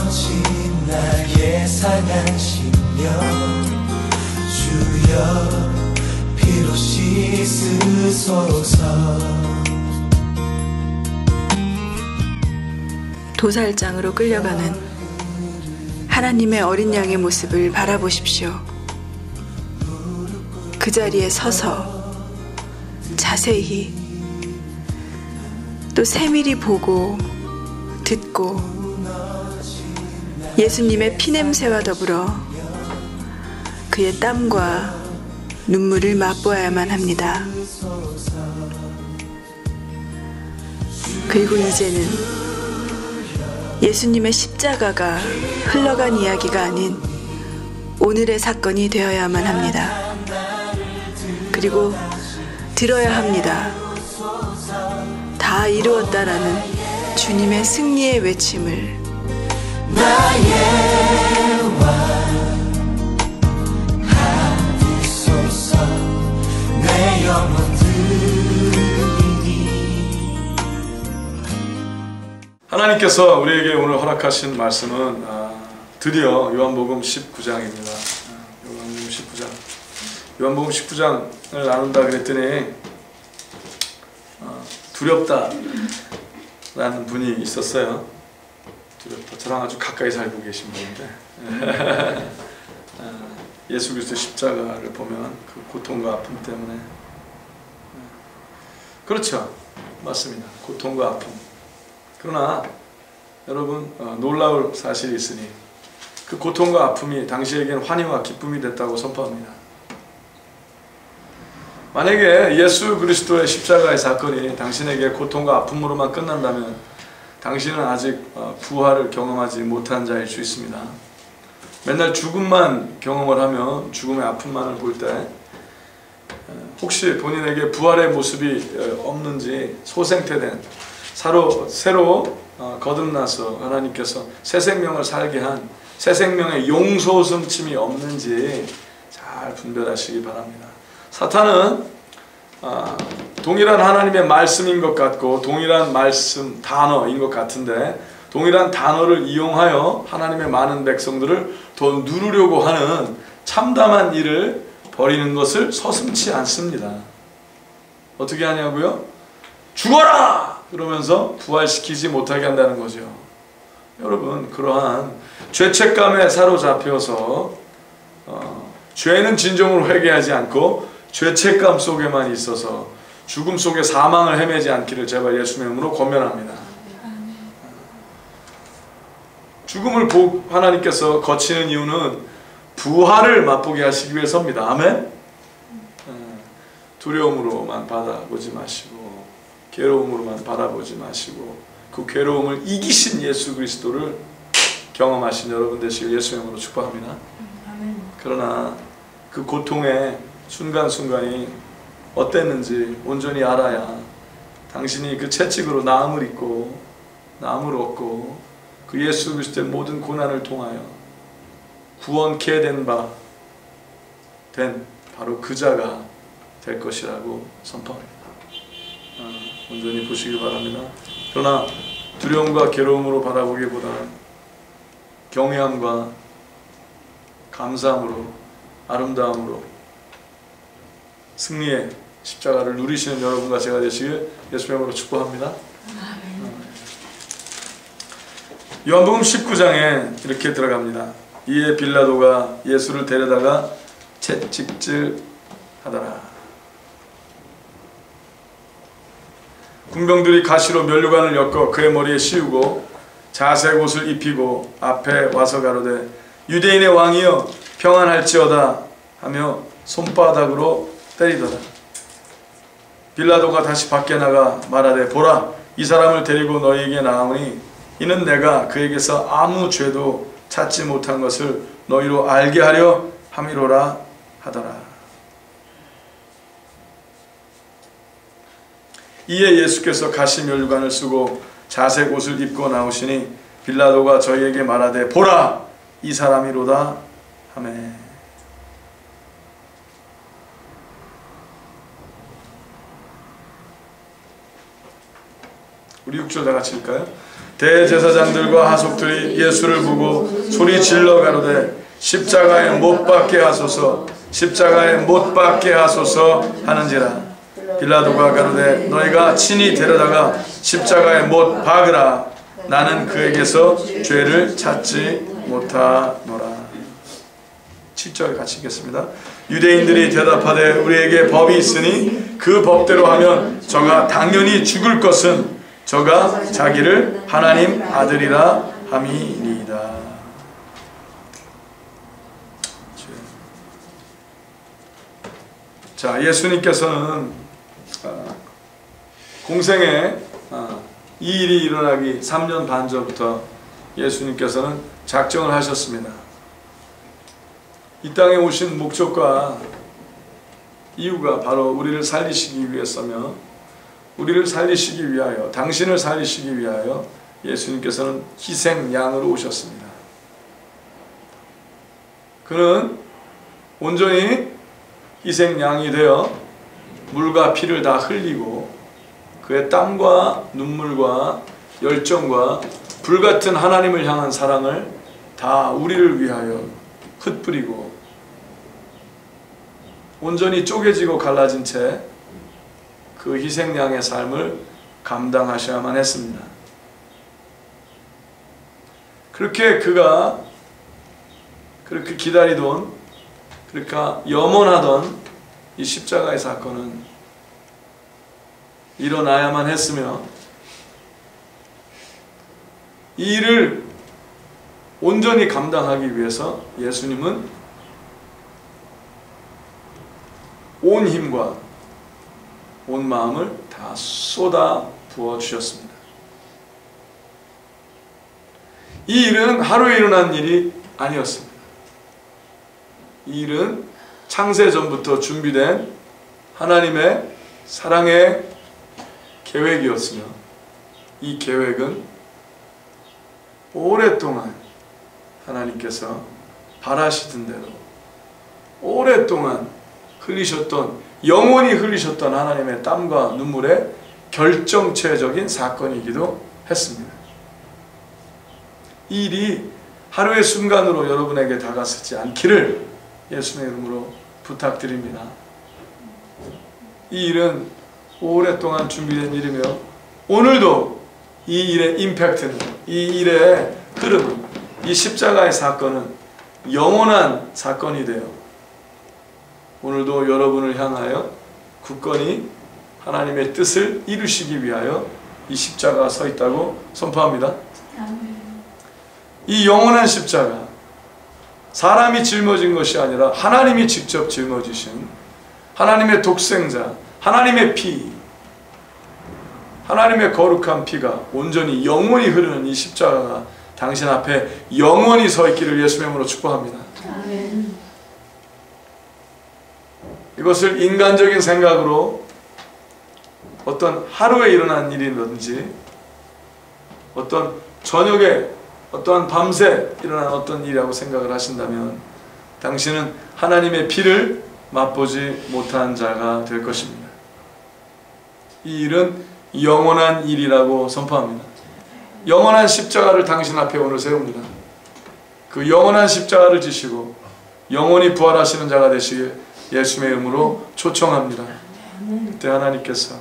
무너진 나의 상한 심령 주여 피로 씻으소서. 도살장으로 끌려가는 하나님의 어린 양의 모습을 바라보십시오. 그 자리에 서서 자세히 또 세밀히 보고 듣고 예수님의 피냄새와 더불어 그의 땀과 눈물을 맛보아야만 합니다. 그리고 이제는 예수님의 십자가가 흘러간 이야기가 아닌 오늘의 사건이 되어야만 합니다. 그리고 들어야 합니다. 다 이루었다라는 주님의 승리의 외침을. 나의 왕 하소서. 내 영혼 들으니. 하나님께서 우리에게 오늘 허락하신 말씀은 드디어 요한복음 19장입니다. 요한복음 19장. 요한복음 19장을 나눈다 그랬더니 두렵다 라는 분이 있었어요. 두렵다. 저랑 아주 가까이 살고 계신 분인데 예수 그리스도 십자가를 보면 그 고통과 아픔 때문에 그렇죠. 맞습니다. 고통과 아픔. 그러나 여러분 놀라울 사실이 있으니 그 고통과 아픔이 당시에겐 환희와 기쁨이 됐다고 선포합니다. 만약에 예수 그리스도의 십자가의 사건이 당신에게 고통과 아픔으로만 끝난다면 당신은 아직 부활을 경험하지 못한 자일 수 있습니다. 맨날 죽음만 경험을 하며 죽음의 아픔만을 볼 때 혹시 본인에게 부활의 모습이 없는지 소생태된 새로 거듭나서 하나님께서 새 생명을 살게 한 새 생명의 용솟음침이 없는지 잘 분별하시기 바랍니다. 사탄은 동일한 하나님의 말씀인 것 같고 동일한 말씀 단어인 것 같은데 동일한 단어를 이용하여 하나님의 많은 백성들을 더 누르려고 하는 참담한 일을 벌이는 것을 서슴지 않습니다. 어떻게 하냐고요? 죽어라! 그러면서 부활시키지 못하게 한다는 거죠. 여러분, 그러한 죄책감에 사로잡혀서 죄는 진정으로 회개하지 않고 죄책감 속에만 있어서 죽음 속에 사망을 헤매지 않기를 제발 예수님의 이름으로 권면합니다. 죽음을 하나님께서 거치는 이유는 부활을 맛보게 하시기 위해서입니다. 아멘? 두려움으로만 바라보지 마시고 괴로움으로만 바라보지 마시고 그 괴로움을 이기신 예수 그리스도를 경험하신 여러분 되시길 예수의 이름으로 축복합니다. 그러나 그 고통의 순간순간이 어땠는지 온전히 알아야 당신이 그 채찍으로 나음을 입고 나음을 얻고 그 예수 그리스도의 모든 고난을 통하여 구원케 된 바로 그 자가 될 것이라고 선포합니다. 온전히 보시기 바랍니다. 그러나 두려움과 괴로움으로 바라보기보다는 경외함과 감사함으로 아름다움으로 승리의 십자가를 누리시는 여러분과 제가 되시길 예수의 이름으로 축복합니다. 요한복음 19장에 이렇게 들어갑니다. 이에 빌라도가 예수를 데려다가 채찍질하더라. 군병들이 가시로 면류관을 엮어 그의 머리에 씌우고 자색 옷을 입히고 앞에 와서 가로되 유대인의 왕이여 평안할지어다 하며 손바닥으로 때리더라. 빌라도가 다시 밖에 나가 말하되 보라 이 사람을 데리고 너희에게 나오니 이는 내가 그에게서 아무 죄도 찾지 못한 것을 너희로 알게 하려 함이로라 하더라. 이에 예수께서 가시면류관을 쓰고 자색 옷을 입고 나오시니 빌라도가 저희에게 말하되 보라 이 사람이로다 하매 우리 6절 다 같이 읽을까요? 대제사장들과 하속들이 예수를 보고 소리 질러 가로되 십자가에 못 박게 하소서, 십자가에 못 박게 하소서 하는지라. 빌라도가 가로되 너희가 친히 데려다가 십자가에 못 박으라. 나는 그에게서 죄를 찾지 못하노라. 7절 같이 읽겠습니다. 유대인들이 대답하되 우리에게 법이 있으니 그 법대로 하면 저가 당연히 죽을 것은 저가 자기를 하나님 아들이라 함이니이다. 자, 예수님께서는 공생에 이 일이 일어나기 3년 반 전부터 예수님께서는 작정을 하셨습니다. 이 땅에 오신 목적과 이유가 바로 우리를 살리시기 위해서며 우리를 살리시기 위하여, 당신을 살리시기 위하여 예수님께서는 희생양으로 오셨습니다. 그는 온전히 희생양이 되어 물과 피를 다 흘리고 그의 땀과 눈물과 열정과 불같은 하나님을 향한 사랑을 다 우리를 위하여 흩뿌리고 온전히 쪼개지고 갈라진 채 그 희생양의 삶을 감당하셔야만 했습니다. 그렇게 그가 그렇게 기다리던, 그렇게 염원하던 이 십자가의 사건은 일어나야만 했으며 이 일을 온전히 감당하기 위해서 예수님은 온 힘과 온 마음을 다 쏟아 부어 주셨습니다. 이 일은 하루에 일어난 일이 아니었습니다. 이 일은 창세 전부터 준비된 하나님의 사랑의 계획이었으며 이 계획은 오랫동안 하나님께서 바라시던 대로 오랫동안 흘리셨던, 영원히 흘리셨던 하나님의 땀과 눈물의 결정체적인 사건이기도 했습니다. 이 일이 하루의 순간으로 여러분에게 다가서지 않기를 예수님의 이름으로 부탁드립니다. 이 일은 오랫동안 준비된 일이며 오늘도 이 일의 임팩트는, 이 일의 흐름은, 이 십자가의 사건은 영원한 사건이 되어 오늘도 여러분을 향하여 굳건히 하나님의 뜻을 이루시기 위하여 이 십자가가 서 있다고 선포합니다. 이 영원한 십자가, 사람이 짊어진 것이 아니라 하나님이 직접 짊어지신 하나님의 독생자, 하나님의 피, 하나님의 거룩한 피가 온전히 영원히 흐르는 이 십자가가 당신 앞에 영원히 서 있기를 예수님의 이름으로 축복합니다. 아멘. 이것을 인간적인 생각으로 어떤 하루에 일어난 일이든지 어떤 저녁에 어떠한 밤새 일어난 어떤 일이라고 생각을 하신다면 당신은 하나님의 피를 맛보지 못한 자가 될 것입니다. 이 일은 영원한 일이라고 선포합니다. 영원한 십자가를 당신 앞에 오늘 세웁니다. 그 영원한 십자가를 지시고 영원히 부활하시는 자가 되시길 예수님의 이름으로 초청합니다. 그때 하나님께서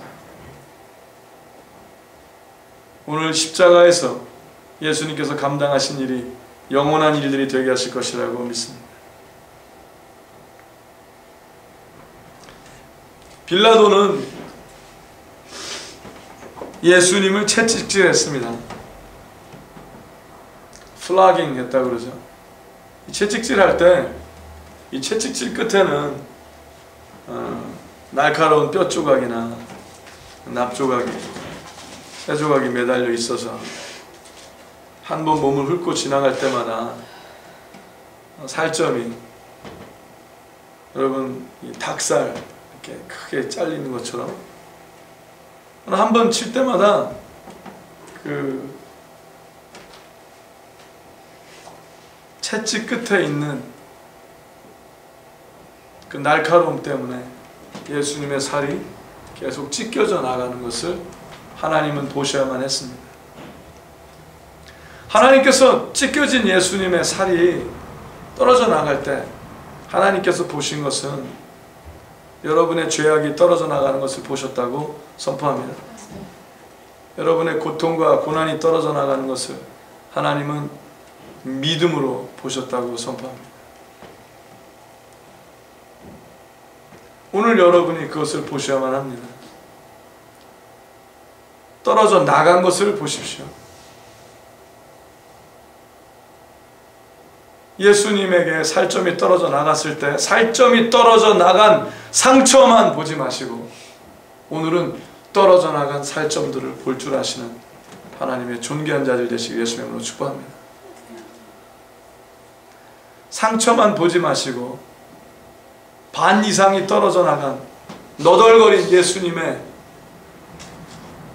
오늘 십자가에서 예수님께서 감당하신 일이 영원한 일들이 되게 하실 것이라고 믿습니다. 빌라도는 예수님을 채찍질했습니다. 플라깅 했다고 그러죠. 채찍질할 때 이 채찍질 끝에는 날카로운 뼈 조각이나 납 조각이, 쇠 조각이 매달려 있어서 한 번 몸을 훑고 지나갈 때마다 살점이, 여러분 이 닭살 이렇게 크게 잘리는 것처럼 한 번 칠 때마다 그 채찍 끝에 있는 그 날카로움 때문에 예수님의 살이 계속 찢겨져 나가는 것을 하나님은 보셔야만 했습니다. 하나님께서 찢겨진 예수님의 살이 떨어져 나갈 때 하나님께서 보신 것은 여러분의 죄악이 떨어져 나가는 것을 보셨다고 선포합니다. 여러분의 고통과 고난이 떨어져 나가는 것을 하나님은 믿음으로 보셨다고 선포합니다. 오늘 여러분이 그것을 보셔야만 합니다. 떨어져 나간 것을 보십시오. 예수님에게 살점이 떨어져 나갔을 때 살점이 떨어져 나간 상처만 보지 마시고 오늘은 떨어져 나간 살점들을 볼 줄 아시는 하나님의 존귀한 자들 되시기 예수의 이름으로 축복합니다. 상처만 보지 마시고 반 이상이 떨어져 나간 너덜거린 예수님의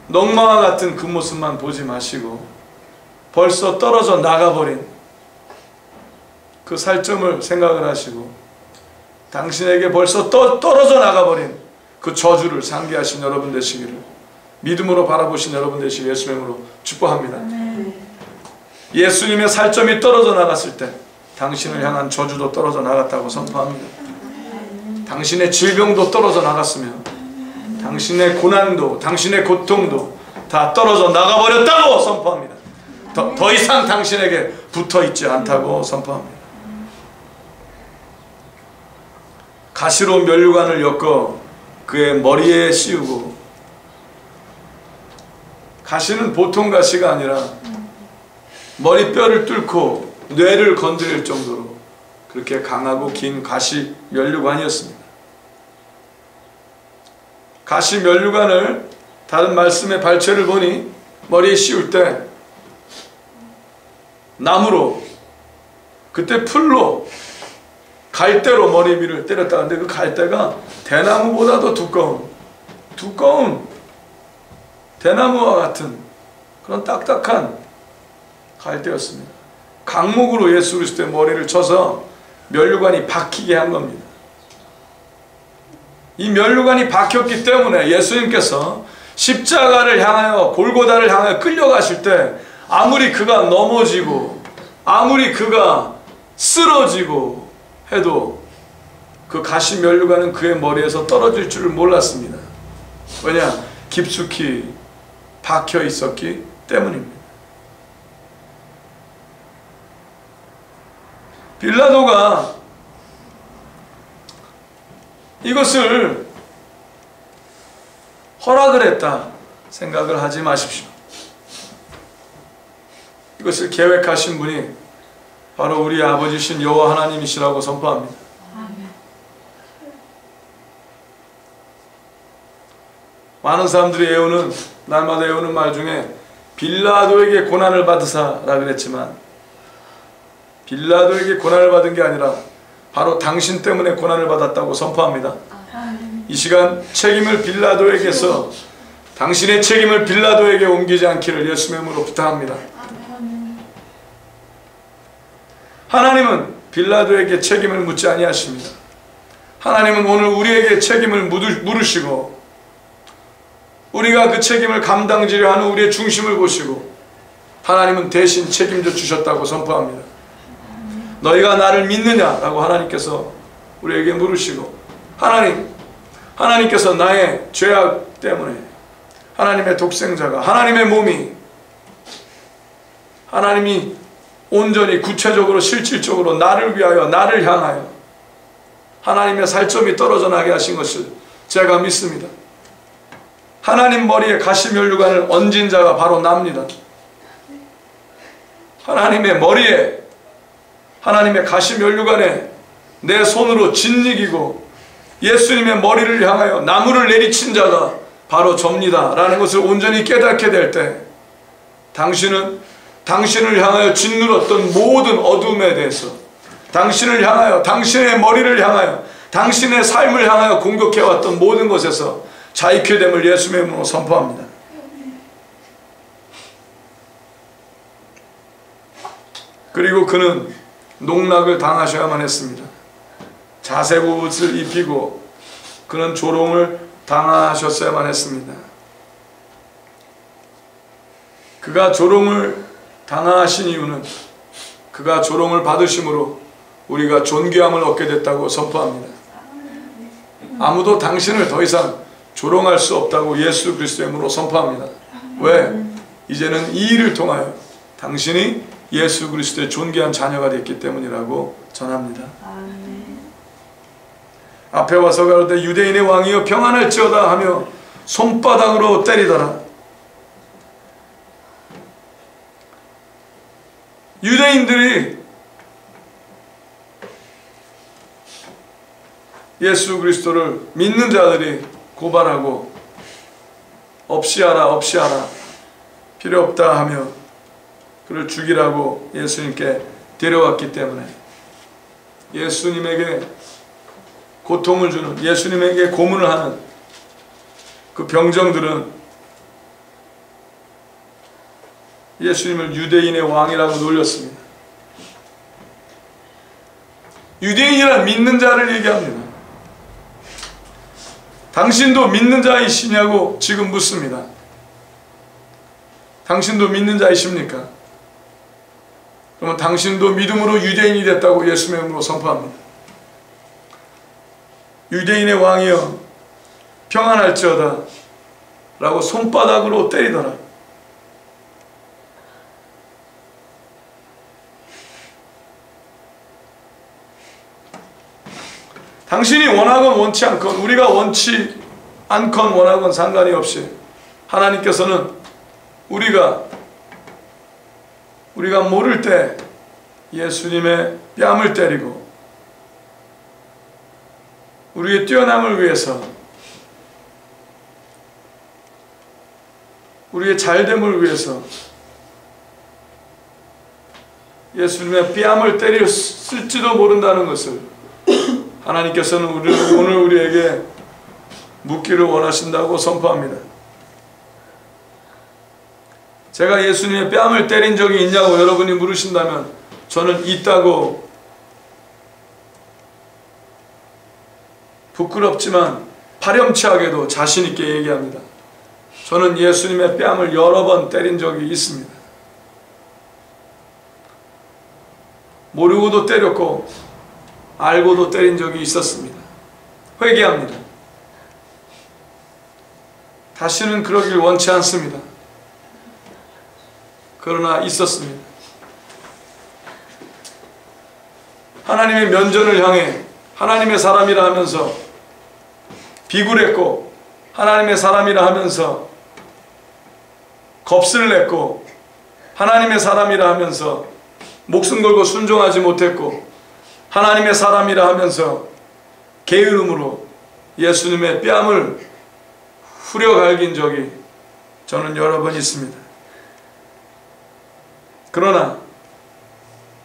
넝마와 같은 그 모습만 보지 마시고 벌써 떨어져 나가버린 그 살점을 생각을 하시고 당신에게 벌써 떨어져 나가버린 그 저주를 상기하신 여러분 되시기를 믿음으로 바라보신 여러분 되시기 예수의 이름으로 축복합니다. 예수님의 살점이 떨어져 나갔을 때 당신을 향한 저주도 떨어져 나갔다고 선포합니다. 당신의 질병도 떨어져 나갔으며 당신의 고난도 당신의 고통도 다 떨어져 나가버렸다고 선포합니다. 더 이상 당신에게 붙어있지 않다고 선포합니다. 가시로 면류관을 엮어 그의 머리에 씌우고, 가시는 보통 가시가 아니라 머리뼈를 뚫고 뇌를 건드릴 정도로 그렇게 강하고 긴 가시 면류관이었습니다. 가시 면류관을 다른 말씀의 발췌를 보니 머리에 씌울 때 나무로, 그때 풀로, 갈대로 머리 위를 때렸다는데 그 갈대가 대나무보다도 두꺼운 대나무와 같은 그런 딱딱한 갈대였습니다. 강목으로 예수 그리스도의 머리를 쳐서 면류관이 박히게 한 겁니다. 이 면류관이 박혔기 때문에 예수님께서 십자가를 향하여, 골고다를 향하여 끌려가실 때 아무리 그가 넘어지고 아무리 그가 쓰러지고 해도 그 가시 면류관은 그의 머리에서 떨어질 줄을 몰랐습니다. 왜냐? 깊숙이 박혀 있었기 때문입니다. 빌라도가 이것을 허락을 했다 생각을 하지 마십시오. 이것을 계획하신 분이 바로 우리 아버지신 여호와 하나님이시라고 선포합니다. 많은 사람들이 애우는, 날마다 애우는 말 중에 빌라도에게 고난을 받으사라 그랬지만 빌라도에게 고난을 받은 게 아니라 바로 당신 때문에 고난을 받았다고 선포합니다. 이 시간 책임을 빌라도에게서 당신의 책임을 빌라도에게 옮기지 않기를 예수의 이름으로 부탁합니다. 하나님은 빌라도에게 책임을 묻지 아니하십니다. 하나님은 오늘 우리에게 책임을 물으시고 우리가 그 책임을 감당지려 하는 우리의 중심을 보시고 하나님은 대신 책임져 주셨다고 선포합니다. 너희가 나를 믿느냐라고 하나님께서 우리에게 물으시고 하나님께서 나의 죄악 때문에 하나님의 독생자가, 하나님의 몸이, 하나님이 온전히 구체적으로 실질적으로 나를 위하여, 나를 향하여 하나님의 살점이 떨어져 나게 하신 것을 제가 믿습니다. 하나님 머리에 가시 면류관을 얹은 자가 바로 납니다. 하나님의 머리에, 하나님의 가시 면류관에 내 손으로 짓이기고 예수님의 머리를 향하여 나무를 내리친 자가 바로 접니다 라는 것을 온전히 깨닫게 될 때 당신은 당신을 향하여 짓눌렀던 모든 어둠에 대해서, 당신을 향하여, 당신의 머리를 향하여, 당신의 삶을 향하여 공격해왔던 모든 것에서 자유케 됨을 예수의 이름으로 선포합니다. 그리고 그는 농락을 당하셔야만 했습니다. 자색 옷을 입히고 그는 조롱을 당하셨어야만 했습니다. 그가 조롱을 당하신 이유는 그가 조롱을 받으심으로 우리가 존귀함을 얻게 됐다고 선포합니다. 아무도 당신을 더 이상 조롱할 수 없다고 예수 그리스도의 이름으로 선포합니다. 왜? 이제는 이 일을 통하여 당신이 예수 그리스도의 존귀한 자녀가 됐기 때문이라고 전합니다. 앞에 와서 가로되 유대인의 왕이여 평안할지어다 하며 손바닥으로 때리더라. 유대인들이 예수 그리스도를 믿는 자들이 고발하고 없이 하라 필요 없다 하며 그를 죽이라고 예수님께 데려왔기 때문에 예수님에게 고통을 주는, 예수님에게 고문을 하는 그 병정들은 예수님을 유대인의 왕이라고 놀렸습니다. 유대인이란 믿는 자를 얘기합니다. 당신도 믿는 자이시냐고 지금 묻습니다. 당신도 믿는 자이십니까? 그러면 당신도 믿음으로 유대인이 됐다고 예수님의 이름으로 선포합니다. 유대인의 왕이여 평안할지어다 라고 손바닥으로 때리더라. 당신이 원하건 원치 않건, 우리가 원치 않건 원하건 상관이 없이 하나님께서는 우리가 모를 때 예수님의 뺨을 때리고 우리의 뛰어남을 위해서, 우리의 잘됨을 위해서 예수님의 뺨을 때렸을지도 모른다는 것을 하나님께서는 오늘 우리에게 묻기를 원하신다고 선포합니다. 제가 예수님의 뺨을 때린 적이 있냐고 여러분이 물으신다면 저는 있다고 부끄럽지만 파렴치하게도 자신 있게 얘기합니다. 저는 예수님의 뺨을 여러 번 때린 적이 있습니다. 모르고도 때렸고 알고도 때린 적이 있었습니다. 회개합니다. 다시는 그러길 원치 않습니다. 그러나 있었습니다. 하나님의 면전을 향해 하나님의 사람이라 하면서 비굴했고, 하나님의 사람이라 하면서 겁을 냈고, 하나님의 사람이라 하면서 목숨 걸고 순종하지 못했고, 하나님의 사람이라 하면서 게으름으로 예수님의 뺨을 후려갈긴 적이 저는 여러 번 있습니다. 그러나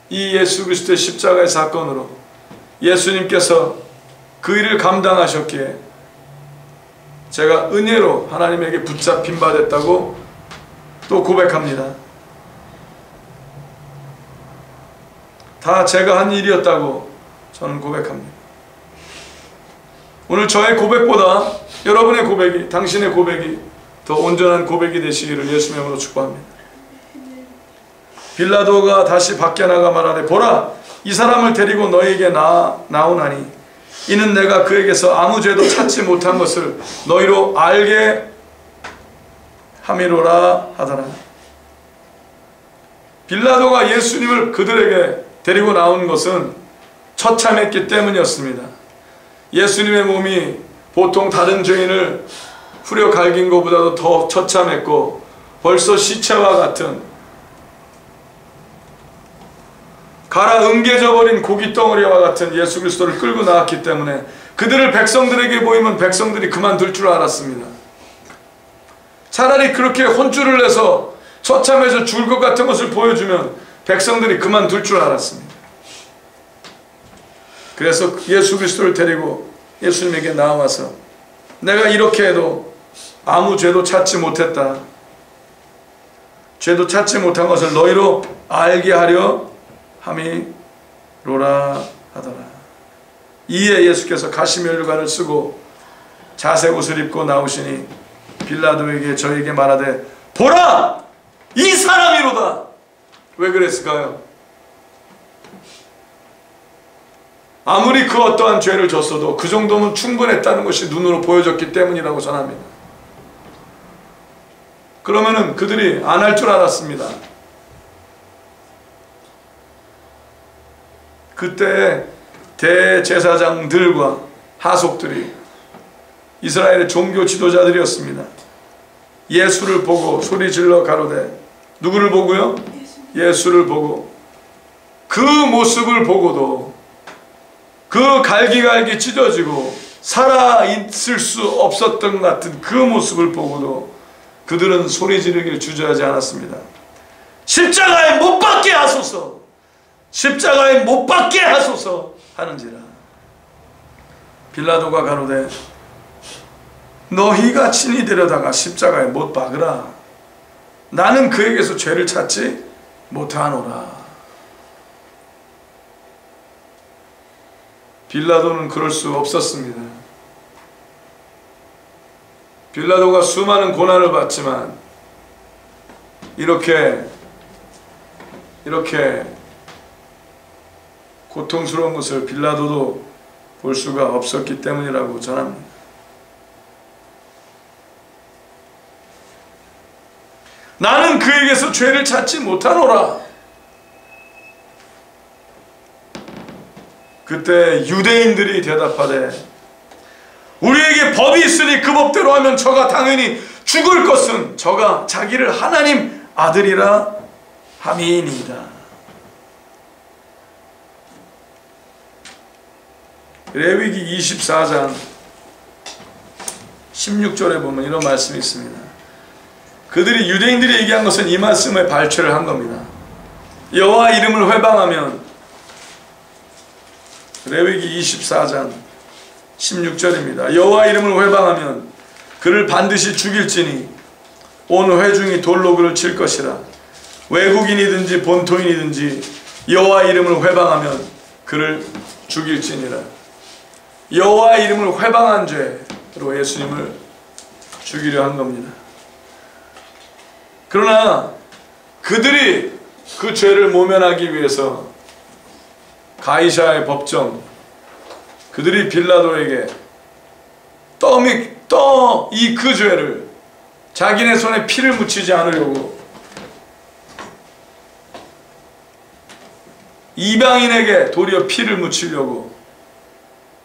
이 예수 그리스도의 십자가의 사건으로 예수님께서 그 일을 감당하셨기에 제가 은혜로 하나님에게 붙잡힌 바 됐다고 또 고백합니다. 다 제가 한 일이었다고 저는 고백합니다. 오늘 저의 고백보다 여러분의 고백이, 당신의 고백이 더 온전한 고백이 되시기를 예수님의 이름으로 축복합니다. 빌라도가 다시 밖에 나가 말하되 보라, 이 사람을 데리고 너에게 나오나니 이는 내가 그에게서 아무 죄도 찾지 못한 것을 너희로 알게 함이로라 하더라. 빌라도가 예수님을 그들에게 데리고 나온 것은 처참했기 때문이었습니다. 예수님의 몸이 보통 다른 죄인을 후려갈긴 것보다도 더 처참했고 벌써 시체와 같은 갈아 응개져버린 고깃덩어리와 같은 예수 그리스도를 끌고 나왔기 때문에 그들을 백성들에게 보이면 백성들이 그만둘 줄 알았습니다. 차라리 그렇게 혼쭐을 내서 처참해서 죽을 것 같은 것을 보여주면 백성들이 그만둘 줄 알았습니다. 그래서 예수 그리스도를 데리고 예수님에게 나와서 내가 이렇게 해도 아무 죄도 찾지 못했다. 죄도 찾지 못한 것을 너희로 알게 하려 함이로라 하더라. 이에 예수께서 가시면류관을 쓰고 자색 옷을 입고 나오시니 빌라도에게 저에게 말하되 보라! 이 사람이로다! 왜 그랬을까요? 아무리 그 어떠한 죄를 졌어도 그 정도면 충분했다는 것이 눈으로 보여졌기 때문이라고 전합니다. 그러면은 그들이 안 할 줄 알았습니다. 그때 대제사장들과 하속들이 이스라엘의 종교 지도자들이었습니다. 예수를 보고 소리질러 가로되, 누구를 보고요? 예수를 보고, 그 모습을 보고도 그 갈기갈기 찢어지고 살아있을 수 없었던 것 같은 그 모습을 보고도 그들은 소리 지르기를 주저하지 않았습니다. 십자가에 못 박게 하소서, 십자가에 못 박게 하소서 하는지라. 빌라도가 가로되, 너희가 친히 데려다가 십자가에 못 박으라. 나는 그에게서 죄를 찾지 못하노라. 빌라도는 그럴 수 없었습니다. 빌라도가 수많은 고난을 받지만 이렇게 고통스러운 것을 빌라도도 볼 수가 없었기 때문이라고 전합니다. 나는 그에게서 죄를 찾지 못하노라. 그때 유대인들이 대답하되, 우리에게 법이 있으니 그 법대로 하면 저가 당연히 죽을 것은 저가 자기를 하나님 아들이라 함이니이다. 레위기 24장 16절에 보면 이런 말씀이 있습니다. 그들이, 유대인들이 얘기한 것은 이 말씀에 발췌를 한 겁니다. 여호와 이름을 회방하면, 레위기 24장 16절입니다. 여호와 이름을 회방하면 그를 반드시 죽일지니 온 회중이 돌로 그를 칠 것이라. 외국인이든지 본토인이든지 여호와 이름을 회방하면 그를 죽일지니라. 여호와 이름을 회방한 죄로 예수님을 죽이려 한 겁니다. 그러나 그들이 그 죄를 모면하기 위해서 가이사의 법정, 그들이 빌라도에게 이 그 죄를 자기네 손에 피를 묻히지 않으려고 이방인에게 도리어 피를 묻히려고,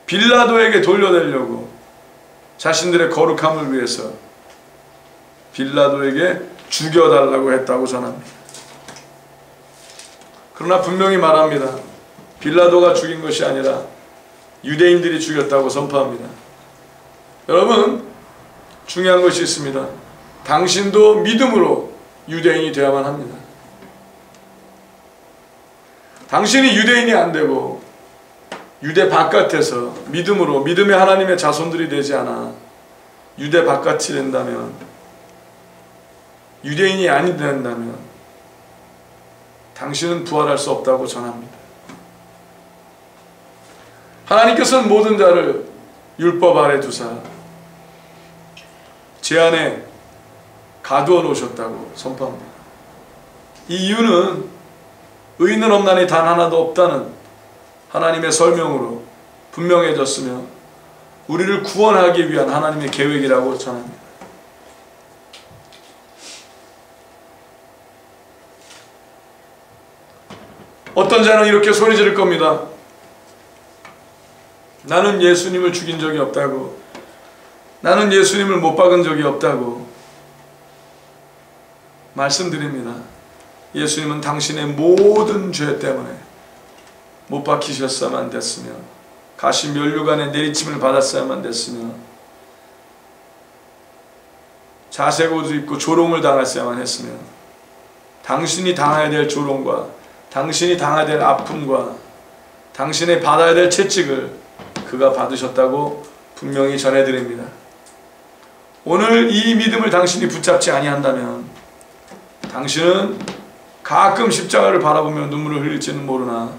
빌라도에게 돌려대려고 자신들의 거룩함을 위해서 빌라도에게 죽여달라고 했다고 전합니다. 그러나 분명히 말합니다. 빌라도가 죽인 것이 아니라 유대인들이 죽였다고 선포합니다. 여러분, 중요한 것이 있습니다. 당신도 믿음으로 유대인이 되어야만 합니다. 당신이 유대인이 안 되고 유대 바깥에서 믿음으로, 믿음의 하나님의 자손들이 되지 않아 유대 바깥이 된다면, 유대인이 아니 된다면 당신은 부활할 수 없다고 전합니다. 하나님께서는 모든 자를 율법 아래 두사 제 안에 가두어 놓으셨다고 선포합니다. 이 이유는 의인은 없나니 단 하나도 없다는 하나님의 설명으로 분명해졌으며 우리를 구원하기 위한 하나님의 계획이라고 전합니다. 어떤 자는 이렇게 소리 지를 겁니다. 나는 예수님을 죽인 적이 없다고, 나는 예수님을 못 박은 적이 없다고 말씀드립니다. 예수님은 당신의 모든 죄 때문에 못 박히셨어야만 됐으며, 가시 면류관에 내리침을 받았어야만 됐으며, 자색 옷을 입고 조롱을 당했어야만 했으며, 당신이 당해야 될 조롱과 당신이 당해야 될 아픔과 당신이 받아야 될 채찍을 그가 받으셨다고 분명히 전해드립니다. 오늘 이 믿음을 당신이 붙잡지 아니한다면 당신은 가끔 십자가를 바라보며 눈물을 흘릴지는 모르나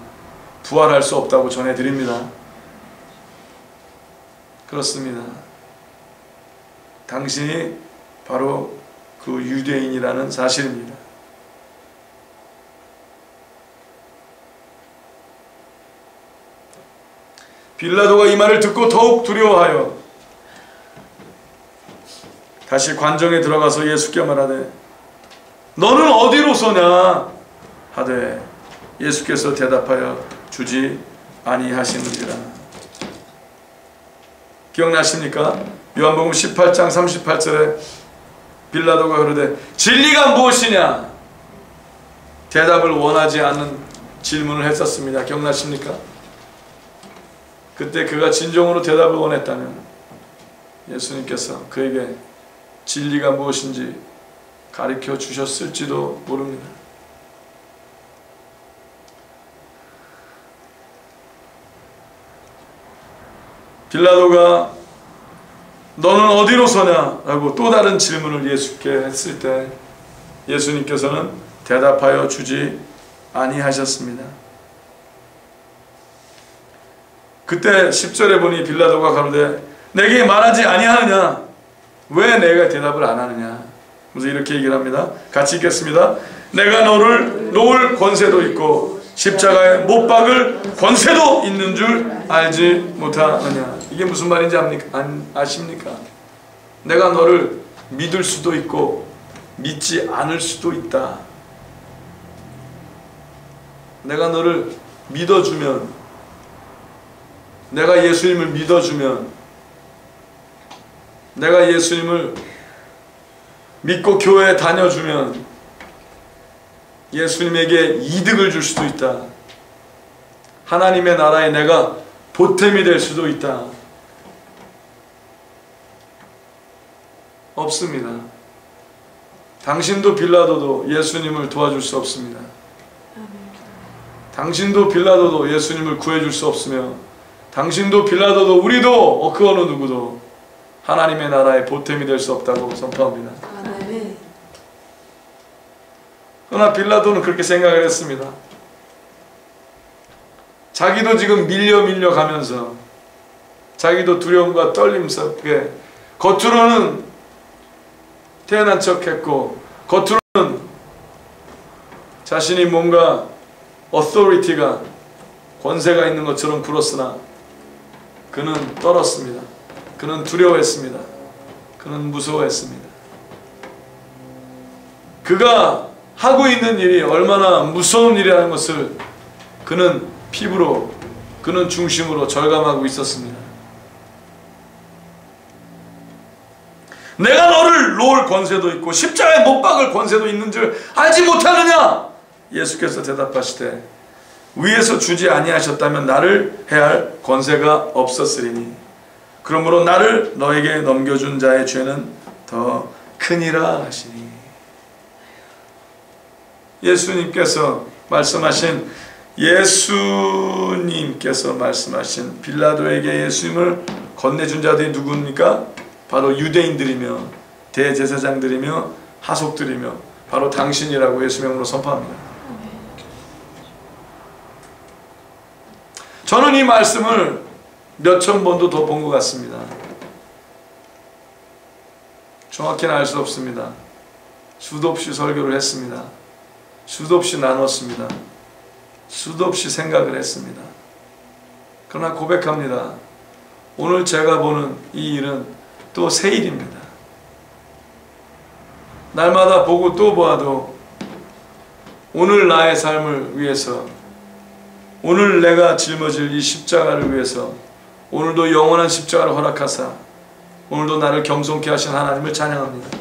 부활할 수 없다고 전해드립니다. 그렇습니다. 당신이 바로 그 유대인이라는 사실입니다. 빌라도가 이 말을 듣고 더욱 두려워하여 다시 관정에 들어가서 예수께 말하되 너는 어디로서냐 하되 예수께서 대답하여 주지 아니하시느니라. 기억나십니까? 요한복음 18장 38절에 빌라도가 그러되 진리가 무엇이냐 대답을 원하지 않는 질문을 했었습니다. 기억나십니까? 그때 그가 진정으로 대답을 원했다면 예수님께서 그에게 진리가 무엇인지 가르쳐 주셨을지도 모릅니다. 빌라도가 너는 어디로서냐 라고 또 다른 질문을 예수께 했을 때 예수님께서는 대답하여 주지 아니하셨습니다. 그때 10절에 보니 빌라도가 가로되 내게 말하지 아니하느냐 왜 내가 대답을 안 하느냐 그래서 이렇게 얘기를 합니다. 같이 읽겠습니다. 내가 너를 놓을 권세도 있고 십자가에 못 박을 권세도 있는 줄 알지 못하느냐. 이게 무슨 말인지 아십니까? 내가 너를 믿을 수도 있고 믿지 않을 수도 있다. 내가 너를 믿어주면, 내가 예수님을 믿어주면, 내가 예수님을 믿고 교회에 다녀주면 예수님에게 이득을 줄 수도 있다. 하나님의 나라에 내가 보탬이 될 수도 있다. 없습니다. 당신도 빌라도도 예수님을 도와줄 수 없습니다. 당신도 빌라도도 예수님을 구해줄 수 없으며 당신도 빌라도도 우리도 그 어느 누구도 하나님의 나라에 보탬이 될 수 없다고 선포합니다. 그러나 빌라도는 그렇게 생각을 했습니다. 자기도 지금 밀려 가면서 자기도 두려움과 떨림 속에 겉으로는 태어난 척했고 겉으로는 자신이 뭔가 authority가 권세가 있는 것처럼 굴었으나 그는 떨었습니다. 그는 두려워했습니다. 그는 무서워했습니다. 그가 하고 있는 일이 얼마나 무서운 일이라는 것을 그는 피부로, 그는 중심으로 절감하고 있었습니다. 내가 너를 놓을 권세도 있고 십자가에 못 박을 권세도 있는 줄 알지 못하느냐? 예수께서 대답하시되 위에서 주지 아니하셨다면 나를 해할 권세가 없었으리니 그러므로 나를 너에게 넘겨준 자의 죄는 더 크니라 하시니. 예수님께서 말씀하신 빌라도에게 예수님을 건네준 자들이 누구입니까? 바로 유대인들이며 대제사장들이며 하속들이며 바로 당신이라고 예수명으로 선포합니다. 저는 이 말씀을 몇천 번도 더 본 것 같습니다. 정확히는 알 수 없습니다. 수도 없이 설교를 했습니다. 수도 없이 나눴습니다. 수도 없이 생각을 했습니다. 그러나 고백합니다. 오늘 제가 보는 이 일은 또 새 일입니다. 날마다 보고 또 보아도 오늘 나의 삶을 위해서, 오늘 내가 짊어질 이 십자가를 위해서 오늘도 영원한 십자가를 허락하사 오늘도 나를 겸손케 하신 하나님을 찬양합니다.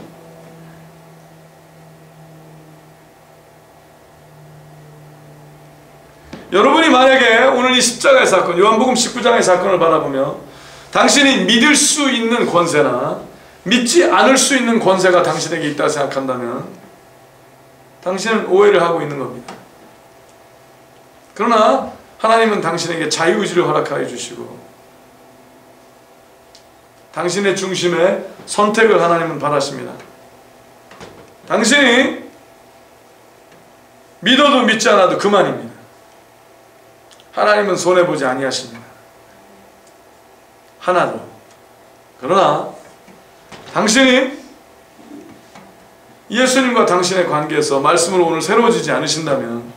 여러분이 만약에 오늘 이 십자가의 사건, 요한복음 19장의 사건을 바라보며 당신이 믿을 수 있는 권세나 믿지 않을 수 있는 권세가 당신에게 있다고 생각한다면 당신은 오해를 하고 있는 겁니다. 그러나 하나님은 당신에게 자유의지를 허락하여 주시고 당신의 중심에 선택을 하나님은 바라십니다. 당신이 믿어도 믿지 않아도 그만입니다. 하나님은 손해보지 아니하십니다. 하나도. 그러나 당신이 예수님과 당신의 관계에서 말씀으로 오늘 새로워지지 않으신다면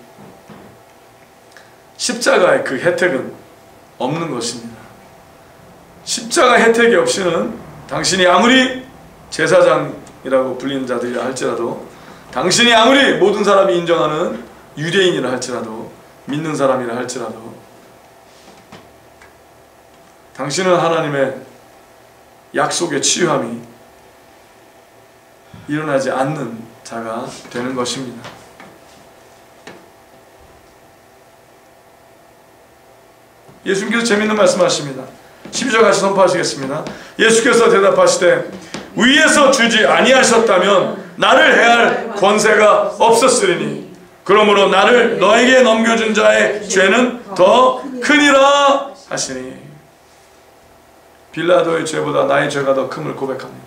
십자가의 그 혜택은 없는 것입니다. 십자가 혜택이 없이는 당신이 아무리 제사장이라고 불리는 자들이라 할지라도, 당신이 아무리 모든 사람이 인정하는 유대인이라 할지라도, 믿는 사람이라 할지라도, 당신은 하나님의 약속의 치유함이 일어나지 않는 자가 되는 것입니다. 예수님께서 재밌는 말씀하십니다. 12절 같이 선포하시겠습니다. 예수께서 대답하시되 위에서 주지 아니하셨다면 나를 해할 권세가 없었으리니 그러므로 나를 너에게 넘겨준 자의 죄는 더 크니라 하시니. 빌라도의 죄보다 나의 죄가 더 큼을 고백합니다.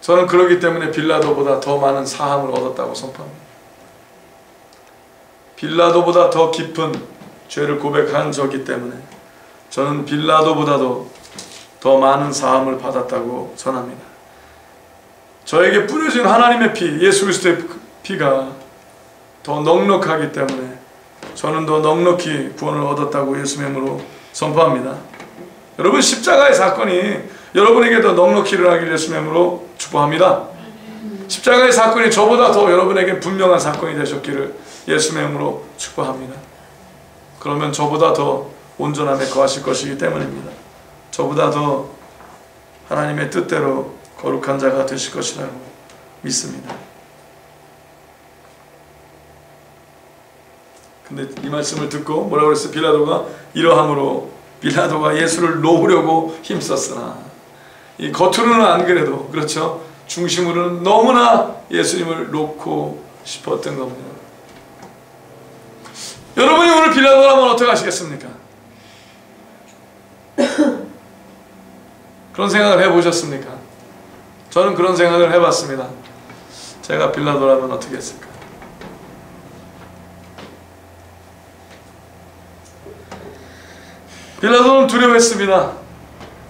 저는 그렇기 때문에 빌라도보다 더 많은 사함을 얻었다고 선포합니다. 빌라도보다 더 깊은 죄를 고백한 저기 때문에 저는 빌라도보다도 더 많은 사함을 받았다고 전합니다. 저에게 뿌려진 하나님의 피, 예수 그리스도의 피가 더 넉넉하기 때문에 저는 더 넉넉히 구원을 얻었다고 예수의 이름으로 선포합니다. 여러분, 십자가의 사건이 여러분에게 더 넉넉히 일어나기를 예수의 이름으로 축복합니다. 십자가의 사건이 저보다 더 여러분에게 분명한 사건이 되셨기를 예수의 이름으로 축복합니다. 그러면 저보다 더 온전함에 거하실 것이기 때문입니다. 저보다 더 하나님의 뜻대로 거룩한 자가 되실 것이라고 믿습니다. 근데 이 말씀을 듣고 뭐라고 그랬어요? 빌라도가 이러함으로 빌라도가 예수를 놓으려고 힘썼으나, 이 겉으로는 안 그래도, 그렇죠, 중심으로는 너무나 예수님을 놓고 싶었던 겁니다. 여러분이 오늘 빌라도라면 어떻게 하시겠습니까? 그런 생각을 해보셨습니까? 저는 그런 생각을 해봤습니다. 제가 빌라도라면 어떻게 했을까? 빌라도는 두려워했습니다.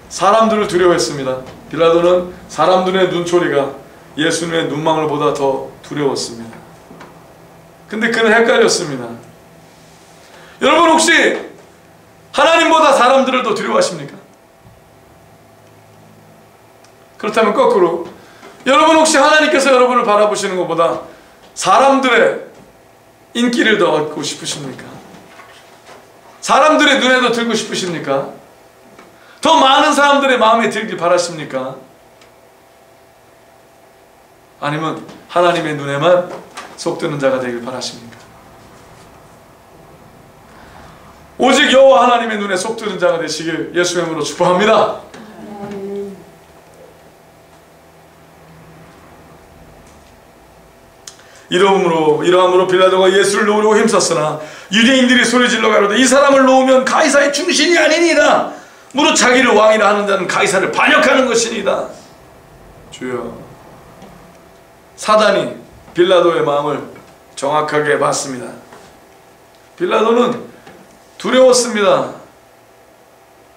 사람들을 두려워했습니다. 빌라도는 사람들의 눈초리가 예수님의 눈망울보다 더 두려웠습니다. 근데 그는 헷갈렸습니다. 여러분, 혹시 하나님보다 사람들을 더 두려워하십니까? 그렇다면 거꾸로, 여러분 혹시 하나님께서 여러분을 바라보시는 것보다 사람들의 인기를 더 얻고 싶으십니까? 사람들의 눈에 더 들고 싶으십니까? 더 많은 사람들의 마음에 들길 바라십니까? 아니면 하나님의 눈에만 속드는 자가 되길 바라십니까? 오직 여호와 하나님의 눈에 속드는 자가 되시길 예수의 이름으로 축복합니다. 이러함으로 빌라도가 예수를 놓으려고 힘썼으나 유대인들이 소리질러 가로되 이 사람을 놓으면 가이사의 충신이 아니니이다. 무릇 자기를 왕이라 하는 자는 가이사를 반역하는 것이니이다. 주여, 사단이 빌라도의 마음을 정확하게 봤습니다. 빌라도는 두려웠습니다.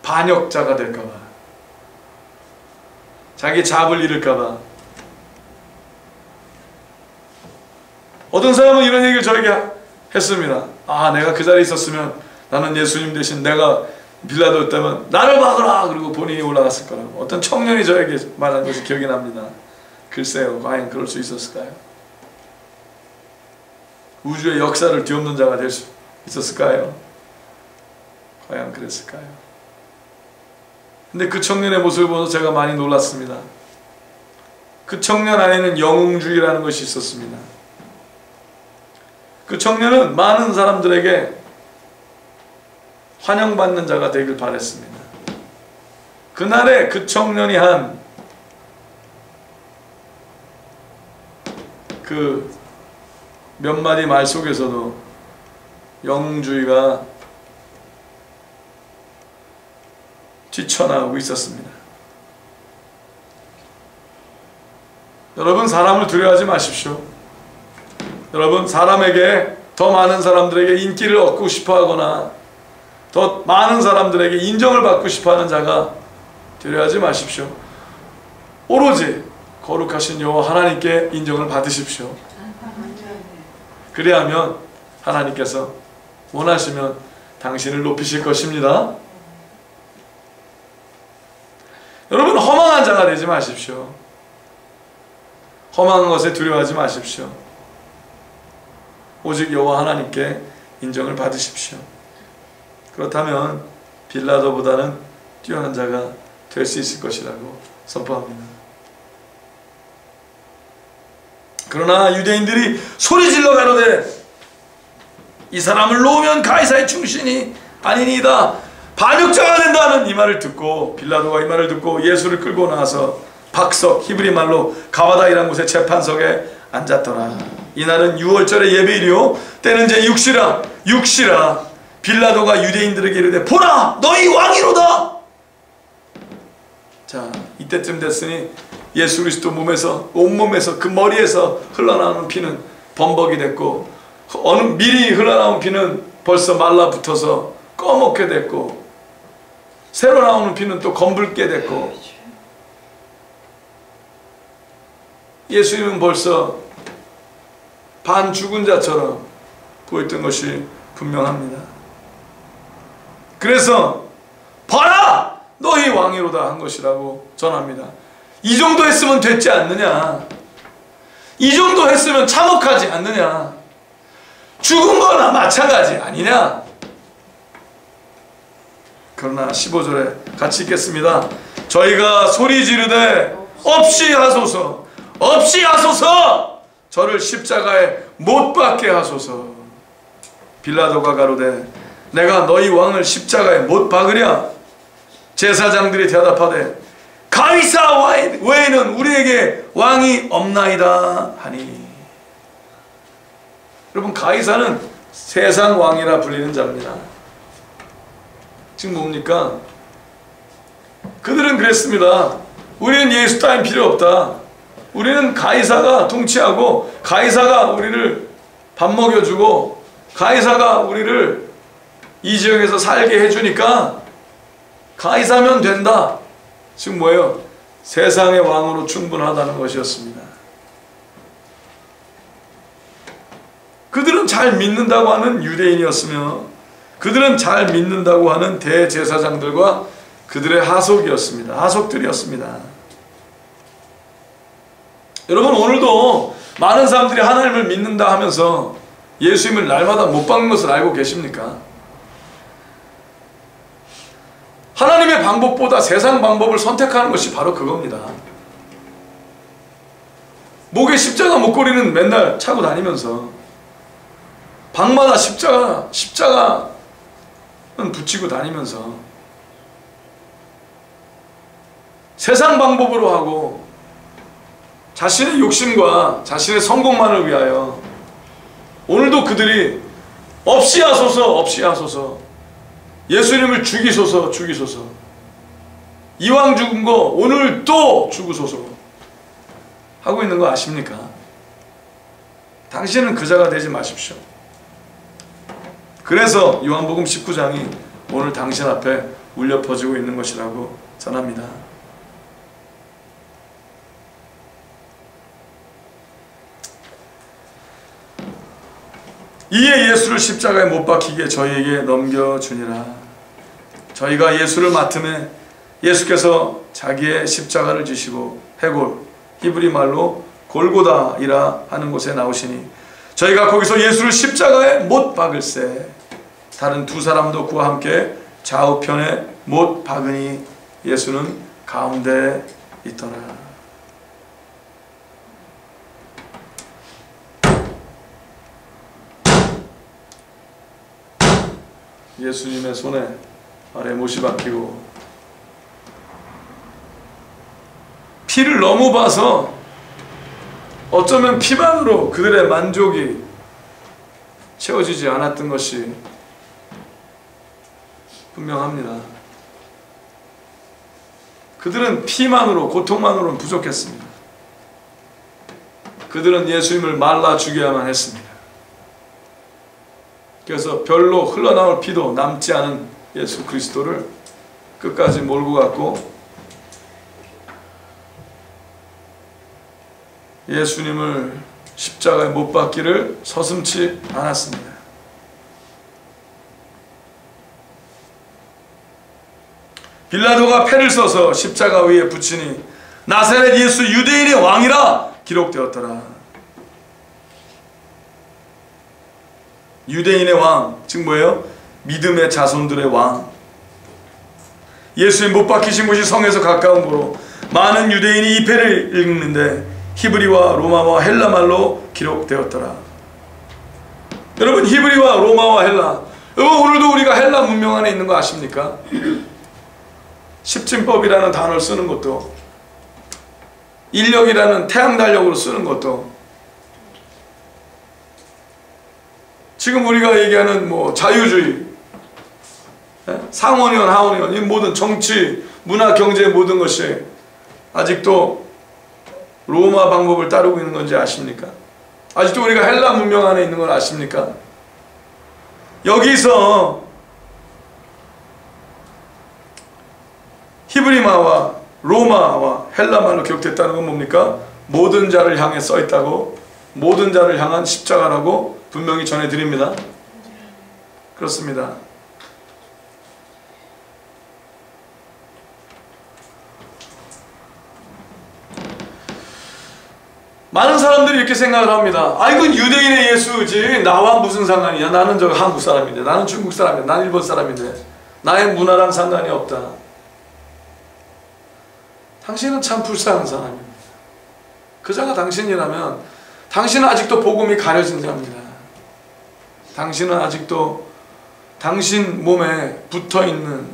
반역자가 될까봐, 자기 잡을 잃을까봐. 어떤 사람은 이런 얘기를 저에게 했습니다. 아, 내가 그 자리에 있었으면 나는 예수님 대신 내가 빌라도였다면 나를 막으라! 그리고 본인이 올라갔을 거라고. 어떤 청년이 저에게 말한 것이 기억이 납니다. 글쎄요, 과연 그럴 수 있었을까요? 우주의 역사를 뒤엎는 자가 될 수 있었을까요? 과연 그랬을까요? 근데 그 청년의 모습을 보면서 제가 많이 놀랐습니다. 그 청년 안에는 영웅주의라는 것이 있었습니다. 그 청년은 많은 사람들에게 환영받는 자가 되길 바랬습니다. 그날에 그 청년이 한 그 몇 마디 말 속에서도 영웅주의가 뛰쳐나오고 있었습니다. 여러분, 사람을 두려워하지 마십시오. 여러분, 사람에게, 더 많은 사람들에게 인기를 얻고 싶어하거나 더 많은 사람들에게 인정을 받고 싶어하는 자가 두려워하지 마십시오. 오로지 거룩하신 여호와 하나님께 인정을 받으십시오. 그리하면 하나님께서 원하시면 당신을 높이실 것입니다. 여러분, 허망한 자가 되지 마십시오. 허망한 것에 두려워하지 마십시오. 오직 여호와 하나님께 인정을 받으십시오. 그렇다면 빌라도보다는 뛰어난 자가 될 수 있을 것이라고 선포합니다. 그러나 유대인들이 소리질러 가로되 이 사람을 놓으면 가이사의 충신이 아니니이다, 반역자가 된다는 이 말을 듣고, 빌라도가 이 말을 듣고 예수를 끌고 나와서 박석, 히브리 말로 가와다이라는 곳에 재판석에 앉았더라. 이날은 6월절의 예배일이요 때는 제 6시라. 빌라도가 유대인들에게 이르되 보라, 너희 왕이로다. 자, 이때쯤 됐으니 예수 그리스도 몸에서, 온몸에서, 그 머리에서 흘러나오는 피는 범벅이 됐고, 미리 흘러나온 피는 벌써 말라붙어서 꺼먹게 됐고, 새로 나오는 피는 또 검붉게 됐고, 예수님은 벌써 반 죽은 자처럼 보였던 것이 분명합니다. 그래서 봐라, 너희 왕이로다 한 것이라고 전합니다. 이 정도 했으면 됐지 않느냐? 이 정도 했으면 참혹하지 않느냐? 죽은 거나 마찬가지 아니냐? 그러나 15절에 같이 읽겠습니다. 저희가 소리 지르되 없이 하소서, 없이 하소서, 저를 십자가에 못 박게 하소서. 빌라도가 가로되 내가 너희 왕을 십자가에 못 박으랴? 제사장들이 대답하되 가이사 외에는 우리에게 왕이 없나이다 하니. 여러분, 가이사는 세상 왕이라 불리는 자입니다. 지금 뭡니까? 그들은 그랬습니다. 우리는 예수 따윈 필요 없다. 우리는 가이사가 통치하고, 가이사가 우리를 밥 먹여주고, 가이사가 우리를 이 지역에서 살게 해주니까 가이사면 된다. 지금 뭐예요? 세상의 왕으로 충분하다는 것이었습니다. 그들은 잘 믿는다고 하는 유대인이었으며, 그들은 잘 믿는다고 하는 대제사장들과 그들의 하속이었습니다. 하속들이었습니다. 여러분, 오늘도 많은 사람들이 하나님을 믿는다 하면서 예수님을 날마다 못 박는 것을 알고 계십니까? 하나님의 방법보다 세상 방법을 선택하는 것이 바로 그겁니다. 목에 십자가 목걸이는 맨날 차고 다니면서 방마다 십자가는 붙이고 다니면서 세상 방법으로 하고 자신의 욕심과 자신의 성공만을 위하여 오늘도 그들이 없이 하소서, 없이 하소서, 예수님을 죽이소서, 죽이소서, 이왕 죽은 거 오늘 또 죽으소서 하고 있는 거 아십니까? 당신은 그 자가 되지 마십시오. 그래서 요한복음 19장이 오늘 당신 앞에 울려 퍼지고 있는 것이라고 전합니다. 이에 예수를 십자가에 못 박히게 저희에게 넘겨주니라. 저희가 예수를 맡음에 예수께서 자기의 십자가를 지시고 해골, 히브리 말로 골고다이라 하는 곳에 나오시니 저희가 거기서 예수를 십자가에 못 박을새 다른 두 사람도 그와 함께 좌우편에 못 박으니 예수는 가운데 있더라. 예수님의 손에 아래 못이 박히고 피를 너무 봐서 어쩌면 피만으로 그들의 만족이 채워지지 않았던 것이 분명합니다. 그들은 피만으로, 고통만으로는 부족했습니다. 그들은 예수님을 말라 죽여야만 했습니다. 그래서 별로 흘러나올 피도 남지 않은 예수 그리스도를 끝까지 몰고 갔고 예수님을 십자가에 못 박기를 서슴지 않았습니다. 빌라도가 패를 써서 십자가 위에 붙이니 나사렛 예수 유대인의 왕이라 기록되었더라. 유대인의 왕, 즉 뭐예요? 믿음의 자손들의 왕. 예수의 못 박히신 곳이 성에서 가까운 곳으로 많은 유대인이 이 패를 읽는데 히브리와 로마와 헬라말로 기록되었더라. 여러분, 히브리와 로마와 헬라, 여러분 오늘도 우리가 헬라 문명 안에 있는 거 아십니까? 십진법이라는 단어를 쓰는 것도, 인력이라는 태양달력으로 쓰는 것도, 지금 우리가 얘기하는 뭐 자유주의, 상원의원, 하원의원, 이 모든 정치, 문화, 경제 모든 것이 아직도 로마 방법을 따르고 있는 건지 아십니까? 아직도 우리가 헬라 문명 안에 있는 걸 아십니까? 여기서 히브리마와 로마와 헬라말로 기록됐다는 건 뭡니까? 모든 자를 향해 써있다고, 모든 자를 향한 십자가라고 분명히 전해드립니다. 그렇습니다. 많은 사람들이 이렇게 생각을 합니다. 아, 이건 유대인의 예수지 나와 무슨 상관이냐. 나는 저 한국 사람인데, 나는 중국 사람인데, 나는 일본 사람인데 나의 문화랑 상관이 없다. 당신은 참 불쌍한 사람입니다. 그자가 당신이라면 당신은 아직도 복음이 가려진 자입니다. 당신은 아직도 당신 몸에 붙어있는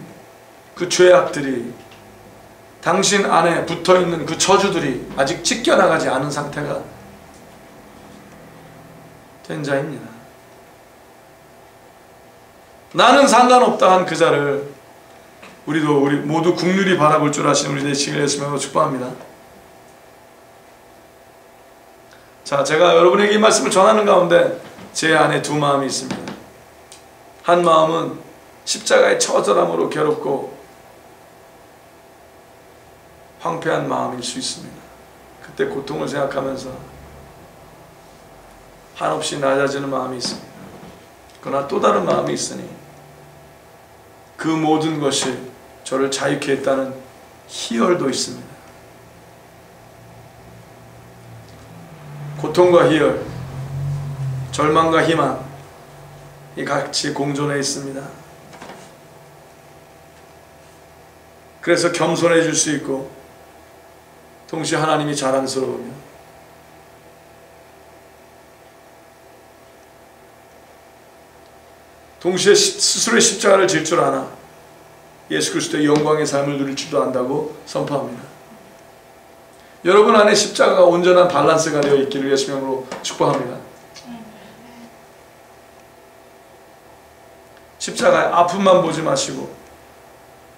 그 죄악들이, 당신 안에 붙어있는 그 저주들이 아직 찢겨나가지 않은 상태가 된 자입니다. 나는 상관없다 한 그자를 우리 모두 국률이 바라볼 줄 아시는 우리 되시길 예수님으로 축복합니다. 자, 제가 여러분에게 이 말씀을 전하는 가운데 제 안에 두 마음이 있습니다. 한 마음은 십자가의 처절함으로 괴롭고 황폐한 마음일 수 있습니다. 그때 고통을 생각하면서 한없이 낮아지는 마음이 있습니다. 그러나 또 다른 마음이 있으니 그 모든 것이 저를 자유케 했다는 희열도 있습니다. 고통과 희열, 절망과 희망, 이 같이 공존해 있습니다. 그래서 겸손해질 수 있고 동시에 하나님이 자랑스러우며 동시에 스스로의 십자가를 질 줄 아나 예수 그리스도의 영광의 삶을 누릴 줄도 안다고 선포합니다. 여러분 안에 십자가가 온전한 밸런스가 되어 있기를 예수의 이름으로 축복합니다. 십자가의 아픔만 보지 마시고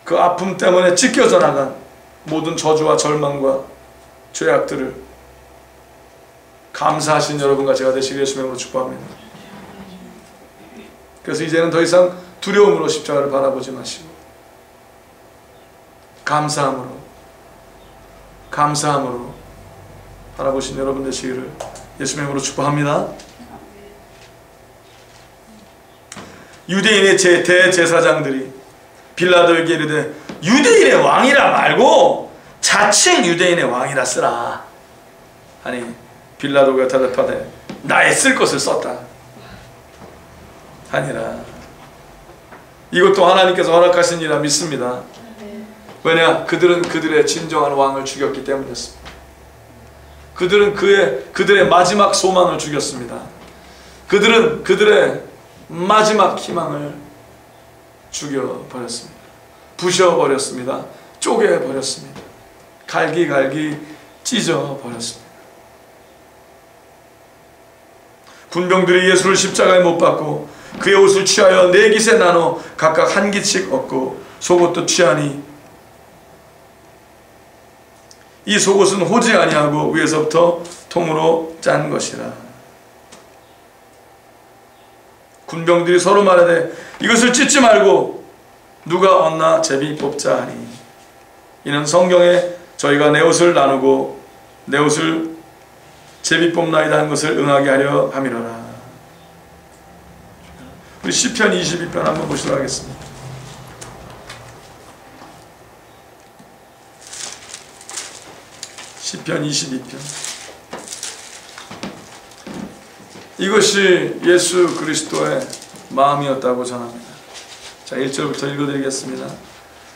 그 아픔 때문에 찢겨져 나간 모든 저주와 절망과 죄악들을 감사하신 여러분과 제가 되시길 예수의 이름으로 축복합니다. 그래서 이제는 더 이상 두려움으로 십자가를 바라보지 마시고 감사함으로 바라보신 여러분 되시기를 예수의 이름으로 축복합니다. 유대인의 대제사장들이 빌라도에게 이르되 유대인의 왕이라 말고 자칭 유대인의 왕이라 쓰라 하니 빌라도가 대답하되 나의 쓸 것을 썼다 하니라. 이것도 하나님께서 허락하시니라 믿습니다. 왜냐? 그들은 그들의 진정한 왕을 죽였기 때문이었습니다. 그들은 그들의 마지막 소망을 죽였습니다. 그들은 그들의 마지막 희망을 죽여버렸습니다. 부셔버렸습니다. 쪼개버렸습니다. 갈기갈기 찢어버렸습니다. 군병들이 예수를 십자가에 못 박고 그의 옷을 취하여 네 깃에 나눠 각각 한 깃씩 얻고 속옷도 취하니 이 속옷은 호지 아니하고 위에서부터 통으로 짠 것이라. 군병들이 서로 말하되 이것을 찢지 말고 누가 얻나 제비 뽑자 하니 이는 성경에 저희가 내 옷을 나누고 내 옷을 제비 뽑나이다 한 것을 응하게 하려 함이로라. 우리 시편 22편 한번 보시도록 하겠습니다. 시편 22편. 이것이 예수 그리스도의 마음이었다고 전합니다. 자, 1절부터 읽어드리겠습니다.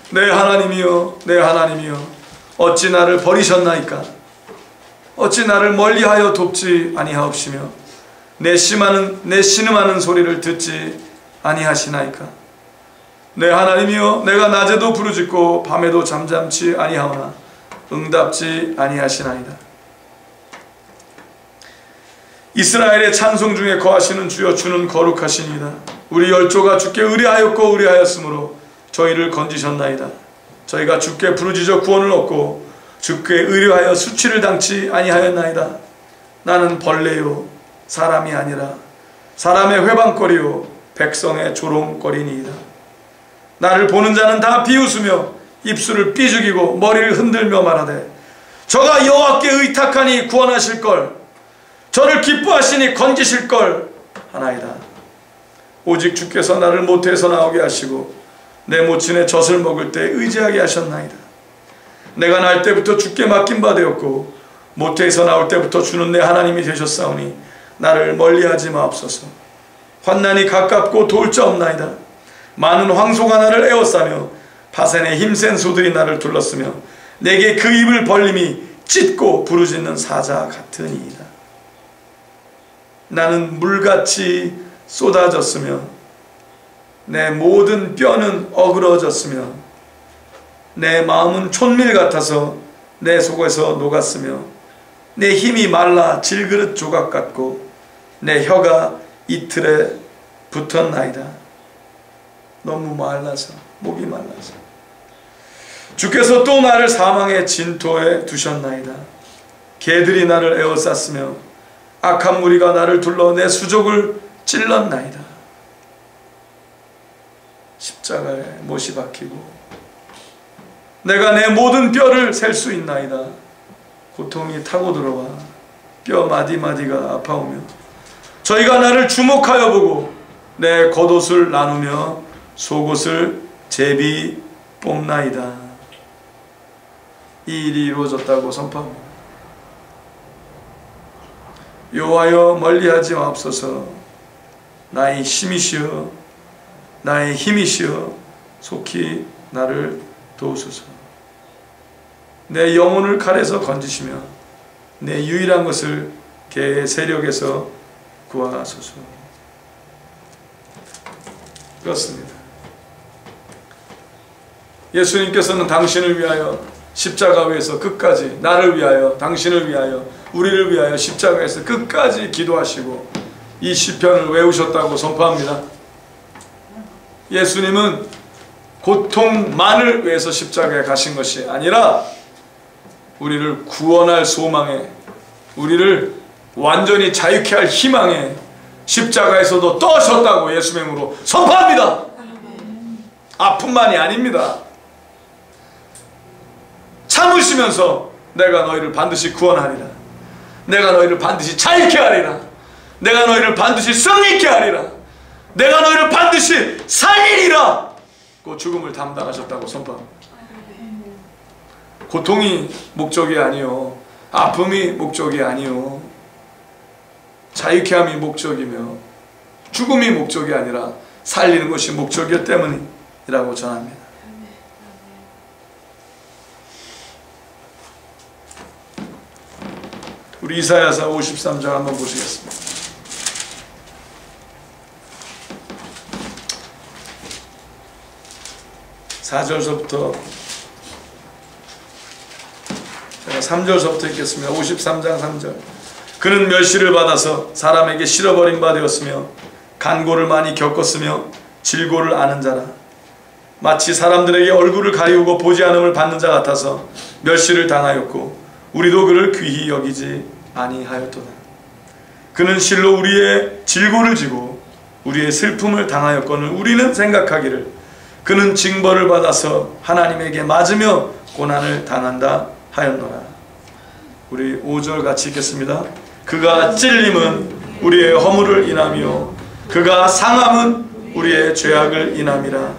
내 하나님이여, 내 하나님이여, 어찌 나를 버리셨나이까? 어찌 나를 멀리하여 돕지 아니하옵시며 내 신음하는 소리를 듣지 아니하시나이까? 내 하나님이여, 내가 낮에도 부르짖고 밤에도 잠잠치 아니하오나 응답지 아니하시나이다. 이스라엘의 찬송 중에 거하시는 주여, 주는 거룩하시니이다. 우리 열조가 주께 의뢰하였고 의뢰하였으므로 저희를 건지셨나이다. 저희가 주께 부르짖어 구원을 얻고 주께 의뢰하여 수치를 당치 아니하였나이다. 나는 벌레요 사람이 아니라 사람의 회방거리요 백성의 조롱거리니이다. 나를 보는 자는 다 비웃으며 입술을 삐죽이고 머리를 흔들며 말하되 저가 여호와께 의탁하니 구원하실걸, 저를 기뻐하시니 건지실걸 하나이다. 오직 주께서 나를 모태에서 나오게 하시고 내 모친의 젖을 먹을 때 의지하게 하셨나이다. 내가 날 때부터 주께 맡긴 바 되었고 모태에서 나올 때부터 주는 내 하나님이 되셨사오니 나를 멀리하지 마옵소서. 환난이 가깝고 도울 자 없나이다. 많은 황소가 나를 에워싸며 바센의 힘센 소들이 나를 둘렀으며 내게 그 입을 벌림이 찢고 부르짖는 사자 같으니이다. 나는 물같이 쏟아졌으며 내 모든 뼈는 어그러졌으며 내 마음은 촛밀 같아서 내 속에서 녹았으며 내 힘이 말라 질그릇 조각 같고 내 혀가 이틀에 붙었나이다. 너무 말라서, 목이 말라서. 주께서 또 나를 사망의 진토에 두셨나이다. 개들이 나를 에워쌌으며 악한 무리가 나를 둘러 내 수족을 찔렀나이다. 십자가에 못이 박히고 내가 내 모든 뼈를 셀 수 있나이다. 고통이 타고 들어와 뼈 마디마디가 아파오며 저희가 나를 주목하여 보고 내 겉옷을 나누며 속옷을 제비 뽑나이다. 이 일이 이루어졌다고 선포합니다. 여호와여, 멀리하지 마옵소서. 나의 힘이시여, 나의 힘이시여, 속히 나를 도우소서. 내 영혼을 칼에서 건지시며 내 유일한 것을 개의 세력에서 구하소서. 그렇습니다. 예수님께서는 당신을 위하여 십자가 위에서 끝까지, 나를 위하여, 당신을 위하여, 우리를 위하여 십자가에서 끝까지 기도하시고 이 시편을 외우셨다고 선포합니다. 예수님은 고통만을 위해서 십자가에 가신 것이 아니라 우리를 구원할 소망에, 우리를 완전히 자유케 할 희망에 십자가에서도 떠셨다고 예수님으로 선포합니다. 아픔만이 아닙니다. 참으시면서 내가 너희를 반드시 구원하리라. 내가 너희를 반드시 자유케 하리라. 내가 너희를 반드시 승리케 하리라. 내가 너희를 반드시 살리리라. 그 죽음을 담당하셨다고 선포합니다. 고통이 목적이 아니요, 아픔이 목적이 아니요, 자유케 함이 목적이며 죽음이 목적이 아니라 살리는 것이 목적이었기 때문이라고 전합니다. 우리 이사야서 53장 한번 보시겠습니다. (4절서부터) 제가 3절서부터 읽겠습니다. 53장 3절. 그는 멸시를 받아서 사람에게 실어버린 바 되었으며 간고를 많이 겪었으며 질고를 아는 자라. 마치 사람들에게 얼굴을 가리우고 보지 않음을 받는 자 같아서 멸시를 당하였고 우리도 그를 귀히 여기지 아니하였도다. 그는 실로 우리의 질고를 지고 우리의 슬픔을 당하였거늘 우리는 생각하기를 그는 징벌을 받아서 하나님에게 맞으며 고난을 당한다 하였노라. 우리 5절 같이 읽겠습니다. 그가 찔림은 우리의 허물을 인하며 그가 상함은 우리의 죄악을 인함이라.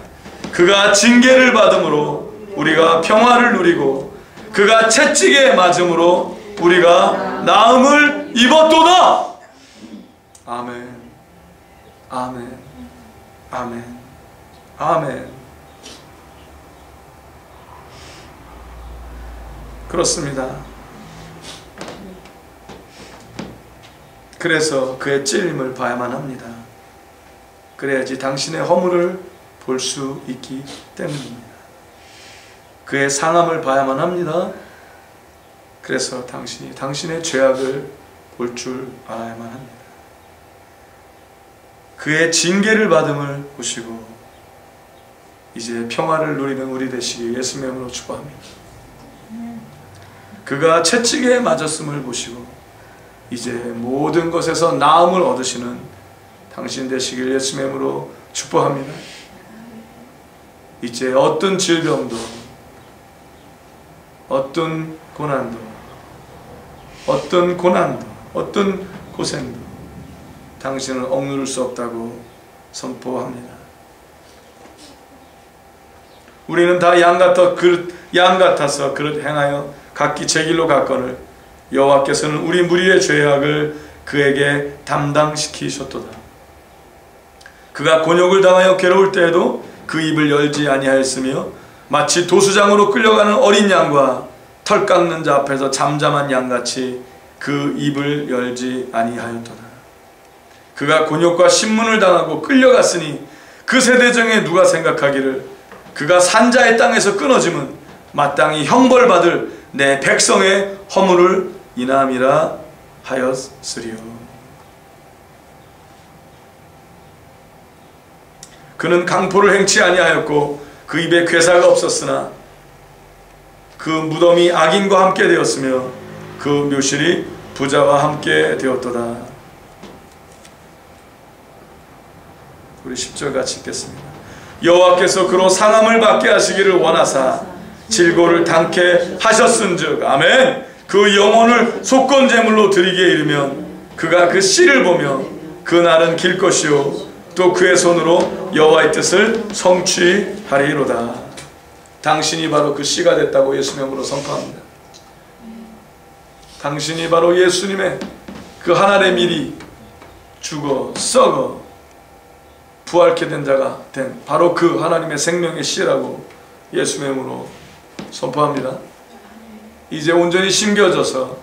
그가 징계를 받음으로 우리가 평화를 누리고 그가 채찍에 맞음으로 우리가 나음을 입었도다. 아멘, 아멘, 아멘, 아멘. 그렇습니다. 그래서 그의 찔림을 봐야만 합니다. 그래야지 당신의 허물을 볼 수 있기 때문입니다. 그의 상함을 봐야만 합니다. 그래서 당신이 당신의 죄악을 볼 줄 알아야만 합니다. 그의 징계를 받음을 보시고 이제 평화를 누리는 우리 되시기 예수의 이름으로 축복합니다. 그가 채찍에 맞았음을 보시고 이제 모든 것에서 나음을 얻으시는 당신 되시길 예수의 이름으로 축복합니다. 이제 어떤 질병도 어떤 고난도 어떤 고생도 당신은 억누를 수 없다고 선포합니다. 우리는 다 양 같아서 그릇 행하여 각기 제 길로 갔거늘 여호와께서는 우리 무리의 죄악을 그에게 담당시키셨도다. 그가 곤욕을 당하여 괴로울 때에도 그 입을 열지 아니하였으며 마치 도수장으로 끌려가는 어린 양과 털 깎는 자 앞에서 잠잠한 양같이 그 입을 열지 아니하였도다. 그가 곤욕과 신문을 당하고 끌려갔으니 그 세대 중에 누가 생각하기를 그가 산자의 땅에서 끊어짐은 마땅히 형벌받을 내 백성의 허물을 인함이라 하였으리요. 그는 강포를 행치 아니하였고 그 입에 괴사가 없었으나 그 무덤이 악인과 함께 되었으며 그 묘실이 부자와 함께 되었도다. 우리 10절 같이 읽겠습니다. 여호와께서 그로 상함을 받게 하시기를 원하사 질고를 당케 하셨은즉 아멘. 그 영혼을 속건제물로 드리기에 이르면 그가 그 씨를 보며 그 날은 길 것이요 또 그의 손으로 여호와의 뜻을 성취하리로다. 당신이 바로 그 씨가 됐다고 예수님으로 선포합니다. 당신이 바로 예수님의 그 하나님의 미리 죽어 썩어 부활케 된 자가 된 바로 그 하나님의 생명의 씨라고 예수님의 이름으로 선포합니다. 이제 온전히 심겨져서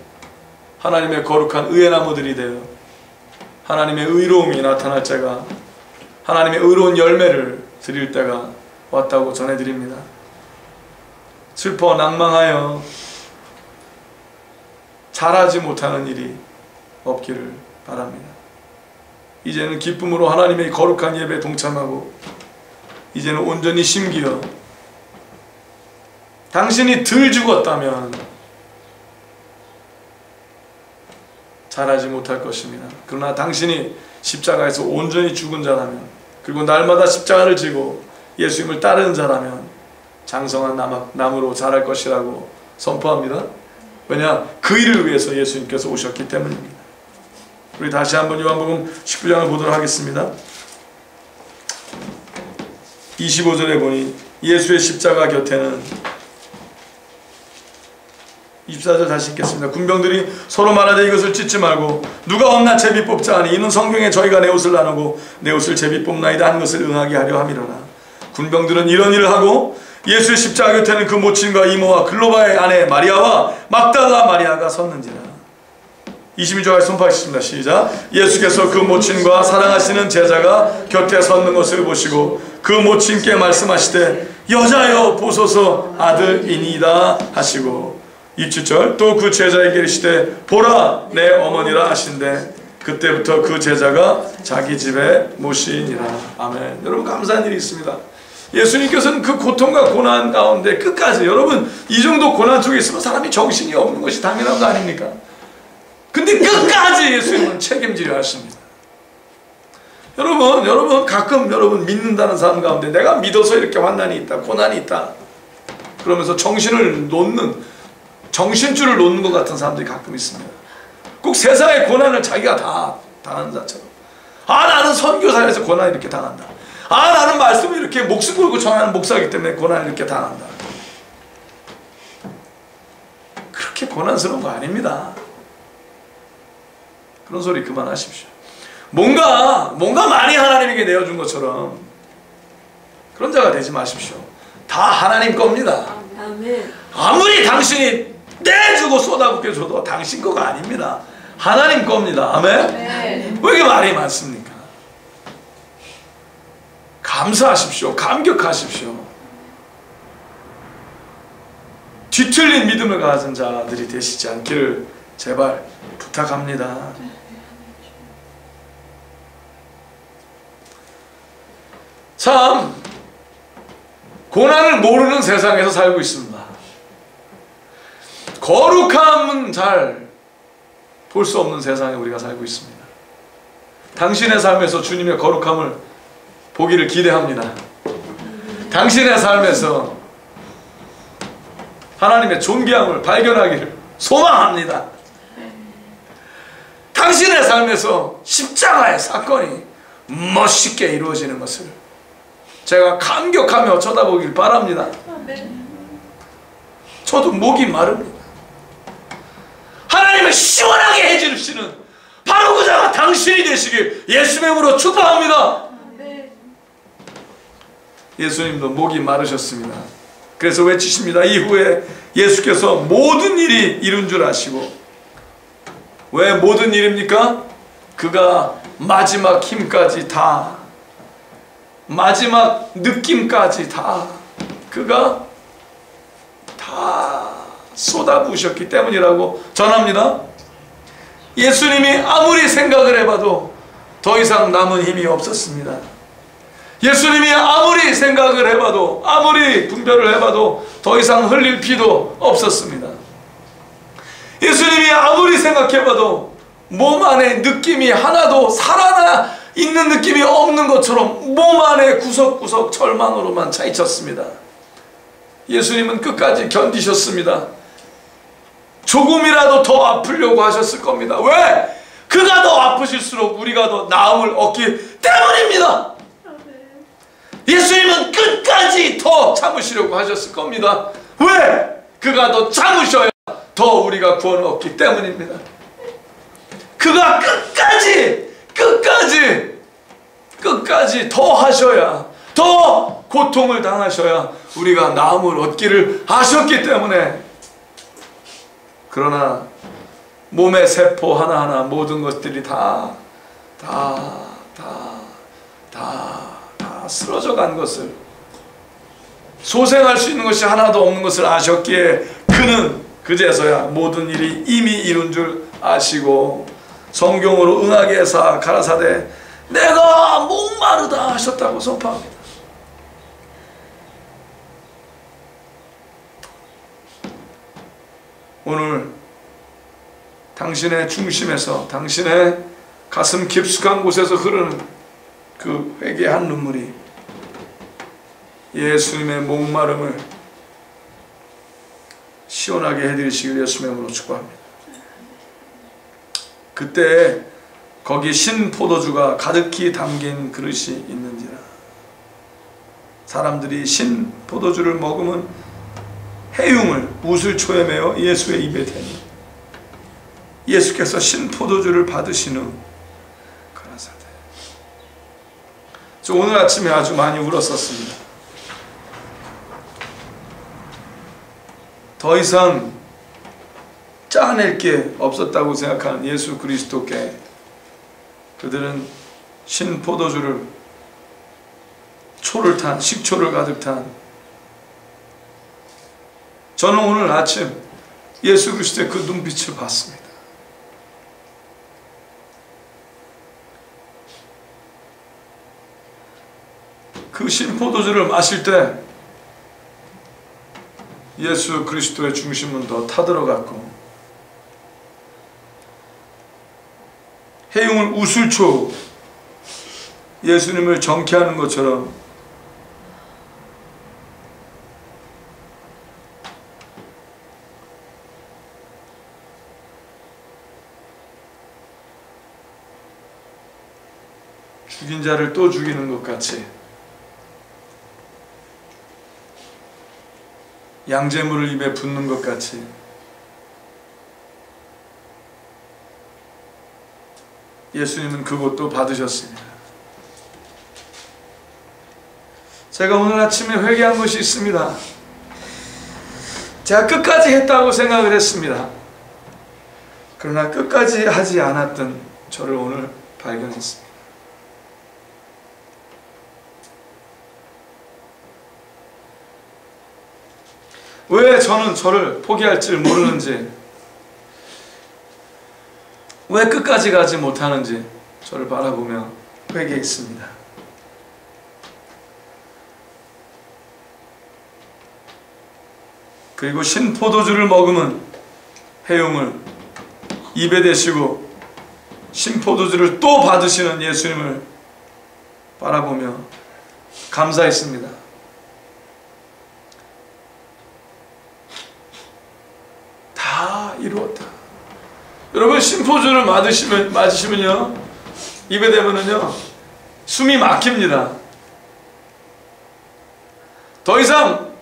하나님의 거룩한 의의 나무들이 되어 하나님의 의로움이 나타날 때가 하나님의 의로운 열매를 드릴 때가 왔다고 전해드립니다. 슬퍼 낭망하여 잘하지 못하는 일이 없기를 바랍니다. 이제는 기쁨으로 하나님의 거룩한 예배에 동참하고 이제는 온전히 심기어 당신이 덜 죽었다면 잘하지 못할 것입니다. 그러나 당신이 십자가에서 온전히 죽은 자라면 그리고 날마다 십자가를 지고 예수님을 따르는 자라면 장성한 나무로 자랄 것이라고 선포합니다. 왜냐? 그 일을 위해서 예수님께서 오셨기 때문입니다. 우리 다시 한번 요한복음 19장을 보도록 하겠습니다. 25절에 보니 예수의 십자가 곁에는 24절 다시 읽겠습니다. 군병들이 서로 말하되 이것을 찢지 말고 누가 없나 제비 뽑자 하니 이는 성경에 저희가 내 옷을 나누고 내 옷을 제비 뽑나이다 한 것을 응하게 하려 함이로라. 군병들은 이런 일을 하고 예수의 십자가 곁에는 그 모친과 이모와 글로바의 아내 마리아와 막달라 마리아가 섰는지라. 22절까지 선포하겠습니다. 시작. 예수께서 그 모친과 사랑하시는 제자가 곁에 섰는 것을 보시고 그 모친께 말씀하시되 여자여 보소서 아들이니이다 하시고 27절 또 그 제자에게 이르시되 보라 내 어머니라 하신대 그때부터 그 제자가 자기 집에 모시니라. 아멘. 여러분 감사한 일이 있습니다. 예수님께서는 그 고통과 고난 가운데 끝까지 여러분 이 정도 고난 속에 있으면 사람이 정신이 없는 것이 당연한 거 아닙니까? 근데 끝까지 예수님은 책임지려 하십니다. 여러분 가끔 여러분 믿는다는 사람 가운데 내가 믿어서 이렇게 환난이 있다 고난이 있다 그러면서 정신줄을 놓는 것 같은 사람들이 가끔 있습니다. 꼭 세상의 고난을 자기가 다 당하는 자처럼. 아, 나는 선교사에서 고난을 이렇게 당한다. 아, 나는 말씀을 이렇게 목숨 걸고 전하는 목사이기 때문에 고난을 이렇게 당한다. 그렇게 고난스러운 거 아닙니다. 그런 소리 그만하십시오. 뭔가 많이 하나님에게 내어준 것처럼 그런 자가 되지 마십시오. 다 하나님 겁니다. 아무리 당신이 내주고 쏟아붓게 줘도 당신 거가 아닙니다. 하나님 겁니다. 아멘? 왜 이렇게 말이 많습니까? 감사하십시오. 감격하십시오. 뒤틀린 믿음을 가진 자들이 되시지 않기를 제발 부탁합니다. 참 고난을 모르는 세상에서 살고 있습니다. 거룩함은 잘 볼 수 없는 세상에 우리가 살고 있습니다. 당신의 삶에서 주님의 거룩함을 보기를 기대합니다. 당신의 삶에서 하나님의 존귀함을 발견하기를 소망합니다. 당신의 삶에서 십자가의 사건이 멋있게 이루어지는 것을 제가 감격하며 쳐다보길 바랍니다. 저도 목이 마릅니다. 하나님을 시원하게 해주시는 바로 그 자가 당신이 되시길 예수의 이름으로 축복합니다. 예수님도 목이 마르셨습니다. 그래서 외치십니다. 이후에 예수께서 모든 일이 이룬 줄 아시고. 왜 모든 일입니까? 그가 마지막 힘까지 다, 마지막 느낌까지 다 그가 다 쏟아부으셨기 때문이라고 전합니다. 예수님이 아무리 생각을 해봐도 더 이상 남은 힘이 없었습니다. 예수님이 아무리 생각을 해봐도, 아무리 분별을 해봐도 더 이상 흘릴 피도 없었습니다. 예수님이 아무리 생각해봐도 몸 안에 느낌이 하나도 살아나 있는 느낌이 없는 것처럼 몸 안에 구석구석 절망으로만 차있었습니다. 예수님은 끝까지 견디셨습니다. 조금이라도 더 아프려고 하셨을 겁니다. 왜? 그가 더 아프실수록 우리가 더 나음을 얻기 때문입니다. 예수님은 끝까지 더 참으시려고 하셨을 겁니다. 왜? 그가 더 참으셔야 더 우리가 구원을 얻기 때문입니다. 그가 끝까지 더 하셔야, 더 고통을 당하셔야 우리가 나음을 얻기를 하셨기 때문에. 그러나 몸의 세포 하나하나 모든 것들이 다 쓰러져 간 것을, 소생할 수 있는 것이 하나도 없는 것을 아셨기에 그는 그제서야 모든 일이 이미 이룬 줄 아시고 성경으로 응하게 해사 가라사대 내가 목마르다 하셨다고 선포합니다. 오늘 당신의 중심에서, 당신의 가슴 깊숙한 곳에서 흐르는 그 회개한 눈물이 예수님의 목마름을 시원하게 해드리시길 예수님의 이름으로 축복합니다. 그때 거기 신 포도주가 가득히 담긴 그릇이 있는지라. 사람들이 신 포도주를 먹으면 해흉을 우슬초에 매어 예수의 입에 대니 예수께서 신 포도주를 받으신 후 가라사대. 저 오늘 아침에 아주 많이 울었었습니다. 더 이상 짜낼 게 없었다고 생각하는 예수 그리스도께 그들은 신 포도주를, 초를 탄, 식초를 가득 탄, 저는 오늘 아침 예수 그리스도의 그 눈빛을 봤습니다. 그 신포도주를 마실 때 예수 그리스도의 중심은 더 타들어갔고 해흉을 우슬초, 예수님을 정케하는 것처럼 죽인 자를 또 죽이는 것 같이 양재물을 입에 붓는 것 같이 예수님은 그것도 받으셨습니다. 제가 오늘 아침에 회개한 것이 있습니다. 제가 끝까지 했다고 생각을 했습니다. 그러나 끝까지 하지 않았던 저를 오늘 발견했습니다. 왜 저는 저를 포기할 줄 모르는지, 왜 끝까지 가지 못하는지 저를 바라보며 회개했습니다. 그리고 신포도주를 머금은 해용을 입에 대시고 신포도주를 또 받으시는 예수님을 바라보며 감사했습니다. 다 이루었다. 여러분, 신포도주를 맞으시면요, 입에 대면은요 숨이 막힙니다. 더 이상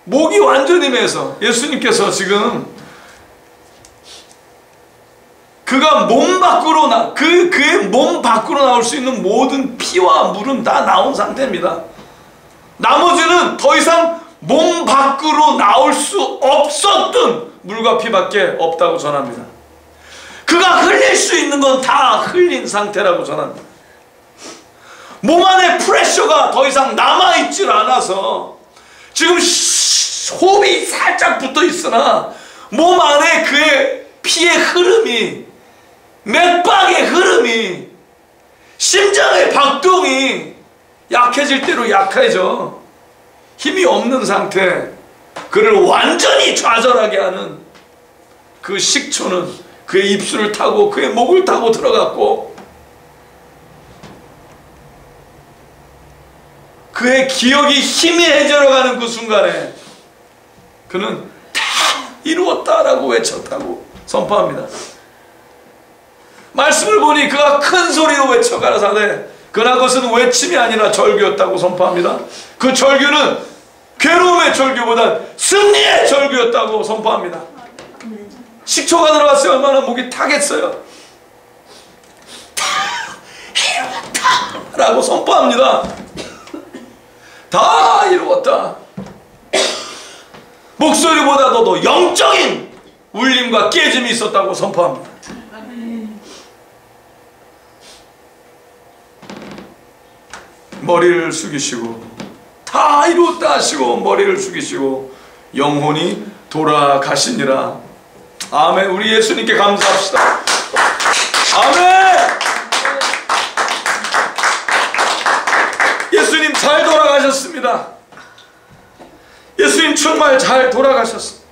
목이 완전히 메서 예수님께서 지금 그가 몸 밖으로 그의 몸 밖으로 나올 수 있는 모든 피와 물은 다 나온 상태입니다. 나머지는 더 이상 몸 밖으로 나올 수 없었던 물과 피밖에 없다고 전합니다. 그가 흘릴 수 있는 건 다 흘린 상태라고 전합니다. 몸 안에 프레셔가 더 이상 남아있질 않아서 지금 호흡이 살짝 붙어 있으나 몸 안에 그의 피의 흐름이, 맥박의 흐름이, 심장의 박동이 약해질 대로 약해져 힘이 없는 상태, 그를 완전히 좌절하게 하는 그 식초는 그의 입술을 타고 그의 목을 타고 들어갔고, 그의 기억이 희미해져 가는 그 순간에 그는 다 이루었다라고 외쳤다고 선포합니다. 말씀을 보니 그가 큰 소리로 외쳐 가라사대, 그러나 그것은 외침이 아니라 절규였다고 선포합니다. 그 절규는 괴로움의 절규보단 승리의 절규였다고 선포합니다. 식초가 들어갔어요. 얼마나 목이 타겠어요. 다 이루었다 라고 선포합니다. 다 이루었다. 목소리보다도 영적인 울림과 깨짐이 있었다고 선포합니다. 머리를 숙이시고 다 이루었다 하시고 머리를 숙이시고 영혼이 돌아가시니라. 아멘. 우리 예수님께 감사합시다. 아멘. 예수님 잘 돌아가셨습니다. 예수님 정말 잘 돌아가셨습니다.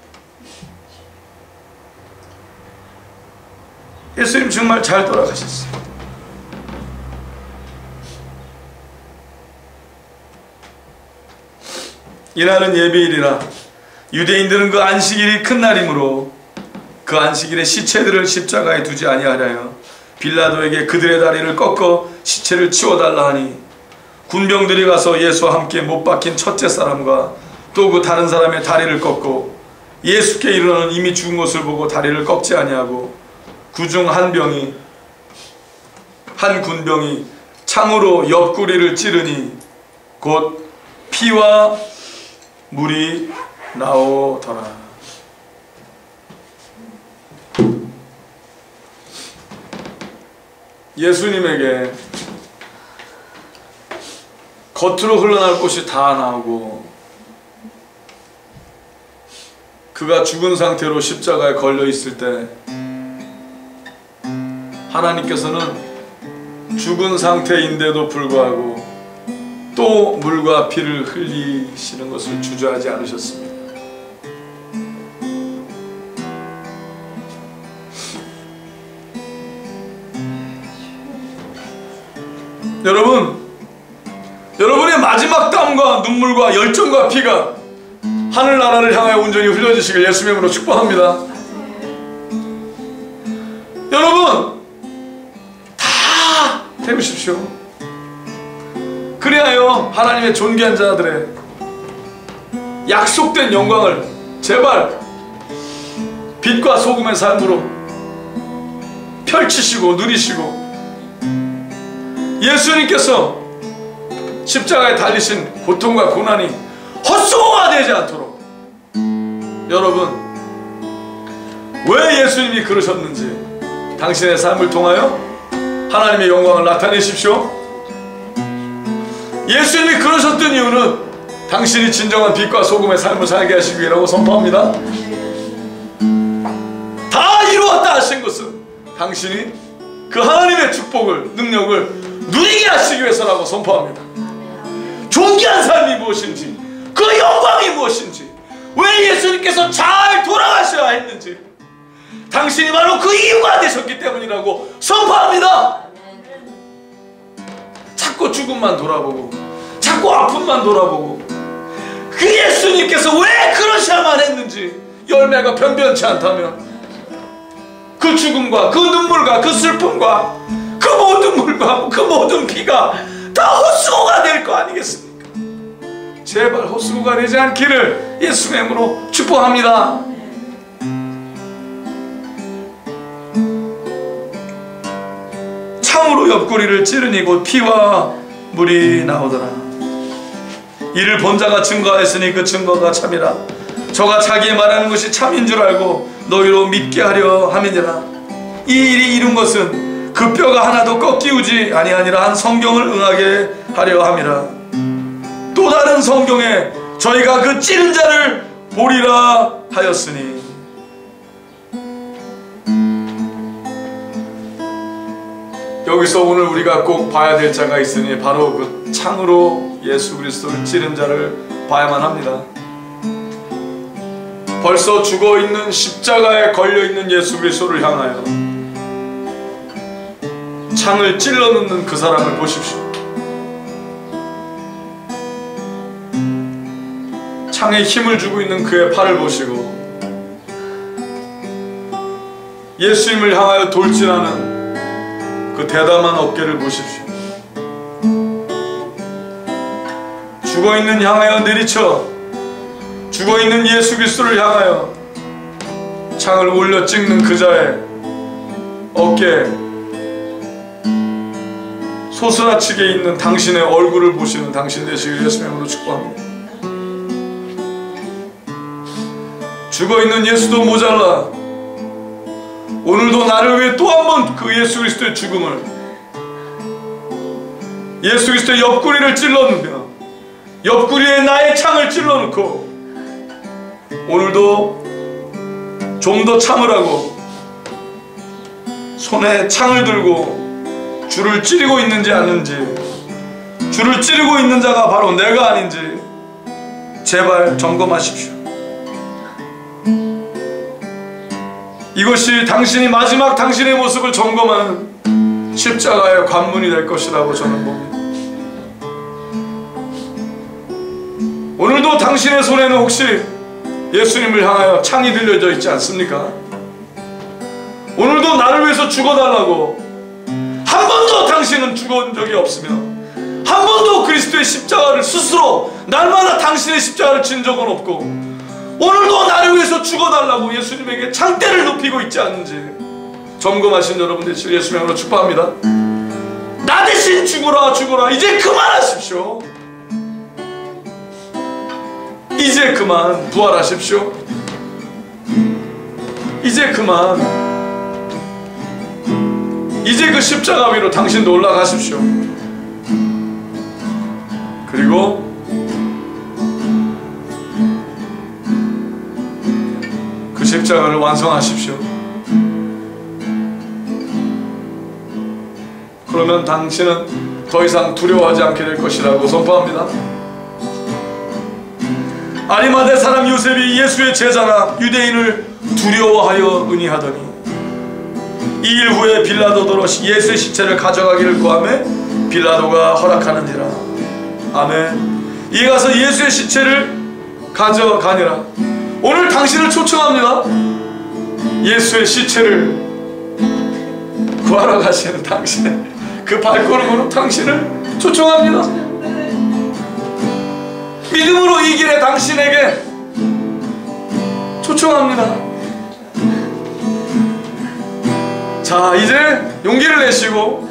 예수님 정말 잘 돌아가셨습니다. 이날은 예배일이라 유대인들은 그 안식일이 큰 날이므로 그 안식일에 시체들을 십자가에 두지 아니하려 빌라도에게 그들의 다리를 꺾어 시체를 치워달라 하니, 군병들이 가서 예수와 함께 못 박힌 첫째 사람과 또 그 다른 사람의 다리를 꺾고 예수께 이르러는 이미 죽은 것을 보고 다리를 꺾지 아니하고, 그중 한 군병이 창으로 옆구리를 찌르니 곧 피와 물이 나오더라. 예수님에게 겉으로 흘러날 것이 다 나오고 그가 죽은 상태로 십자가에 걸려 있을 때 하나님께서는 죽은 상태인데도 불구하고 또 물과 피를 흘리시는 것을 주저하지 않으셨습니다. 여러분의 마지막 땀과 눈물과 열정과 피가 하늘나라를 향하여 온전히 흘려지시길 예수의 이름으로 축복합니다. 여러분 다 해보십시오. 그리하여 하나님의 존귀한 자들의 약속된 영광을 제발 빛과 소금의 삶으로 펼치시고 누리시고, 예수님께서 십자가에 달리신 고통과 고난이 헛수고가 되지 않도록, 여러분 왜 예수님이 그러셨는지 당신의 삶을 통하여 하나님의 영광을 나타내십시오. 예수님이 그러셨던 이유는 당신이 진정한 빛과 소금의 삶을 살게 하시기 위해라고 선포합니다. 다 이루었다 하신 것은 당신이 그 하나님의 축복을, 능력을 누리게 하시기 위해서라고 선포합니다. 존귀한 삶이 무엇인지, 그 영광이 무엇인지, 왜 예수님께서 잘 돌아가셔야 했는지, 당신이 바로 그 이유가 되셨기 때문이라고 선포합니다. 자꾸 죽음만 돌아보고, 자꾸 아픔만 돌아보고, 그 예수님께서 왜 그러셔야만 했는지 열매가 변변치 않다면 그 죽음과 그 눈물과 그 슬픔과 그 모든 물과 그 모든 피가 다 헛수고가 될 거 아니겠습니까? 제발 헛수고가 되지 않기를 예수의 이름으로 축복합니다. 창으로 옆구리를 찌르니 곧 피와 물이 나오더라. 이를 본 자가 증거하였으니 그 증거가 참이라. 저가 자기의 말하는 것이 참인 줄 알고 너희로 믿게 하려 함이니라. 이 일이 이룬 것은 그 뼈가 하나도 꺾이우지 아니하니라 한 성경을 응하게 하려 함이라. 또 다른 성경에 저희가 그 찌른 자를 보리라 하였으니, 여기서 오늘 우리가 꼭 봐야 될 자가 있으니 바로 그 창으로 예수 그리스도를 찌른 자를 봐야만 합니다. 벌써 죽어있는 십자가에 걸려있는 예수 그리스도를 향하여 창을 찔러 넣는 그 사람을 보십시오. 창에 힘을 주고 있는 그의 팔을 보시고, 예수님을 향하여 돌진하는 그 대담한 어깨를 보십시오. 죽어있는 향하여 내리쳐 죽어있는 예수 그리스도를 향하여 창을 올려 찍는 그 자의 어깨에 소스라치게 있는 당신의 얼굴을 보시는 당신 되시길 예수의 이름으로 축복합니다. 죽어있는 예수도 모자라 오늘도 나를 위해 또 한 번 그 예수 그리스도의 죽음을, 예수 그리스도의 옆구리를 찔러넣으며 옆구리에 나의 창을 찔러넣고, 오늘도 좀 더 참으라고 손에 창을 들고 줄을 찌르고 있는지 아닌지, 줄을 찌르고 있는 자가 바로 내가 아닌지 제발 점검하십시오. 이것이 당신이 마지막 당신의 모습을 점검하는 십자가의 관문이 될 것이라고 저는 봅니다. 오늘도 당신의 손에는 혹시 예수님을 향하여 창이 들려져 있지 않습니까? 오늘도 나를 위해서 죽어달라고, 한 번도 당신은 죽은 적이 없으며 한 번도 그리스도의 십자가를 스스로 날마다 당신의 십자가를 진 적은 없고, 오늘도 나를 위해서 죽어달라고 예수님에게 창대를 높이고 있지 않는지 점검하신 여러분 되시길 예수의 이름으로 축복합니다. 나 대신 죽어라 죽어라, 이제 그만하십시오. 이제 그만 부활하십시오. 이제 그만, 이제 그 십자가 위로 당신도 올라가십시오. 그리고 그 십자가를 완성하십시오. 그러면 당신은 더 이상 두려워하지 않게 될 것이라고 선포합니다. 아리마대 사람 요셉이 예수의 제자나 유대인을 두려워하여 의논하더니 이 일 후에 빌라도더러 예수의 시체를 가져가기를 구하매 빌라도가 허락하는지라. 아멘. 이에 가서 예수의 시체를 가져가니라. 오늘 당신을 초청합니다. 예수의 시체를 구하러 가시는 당신의 그 발걸음으로 당신을 초청합니다. 믿음으로 이 길에 당신에게 초청합니다. 자, 이제 용기를 내시고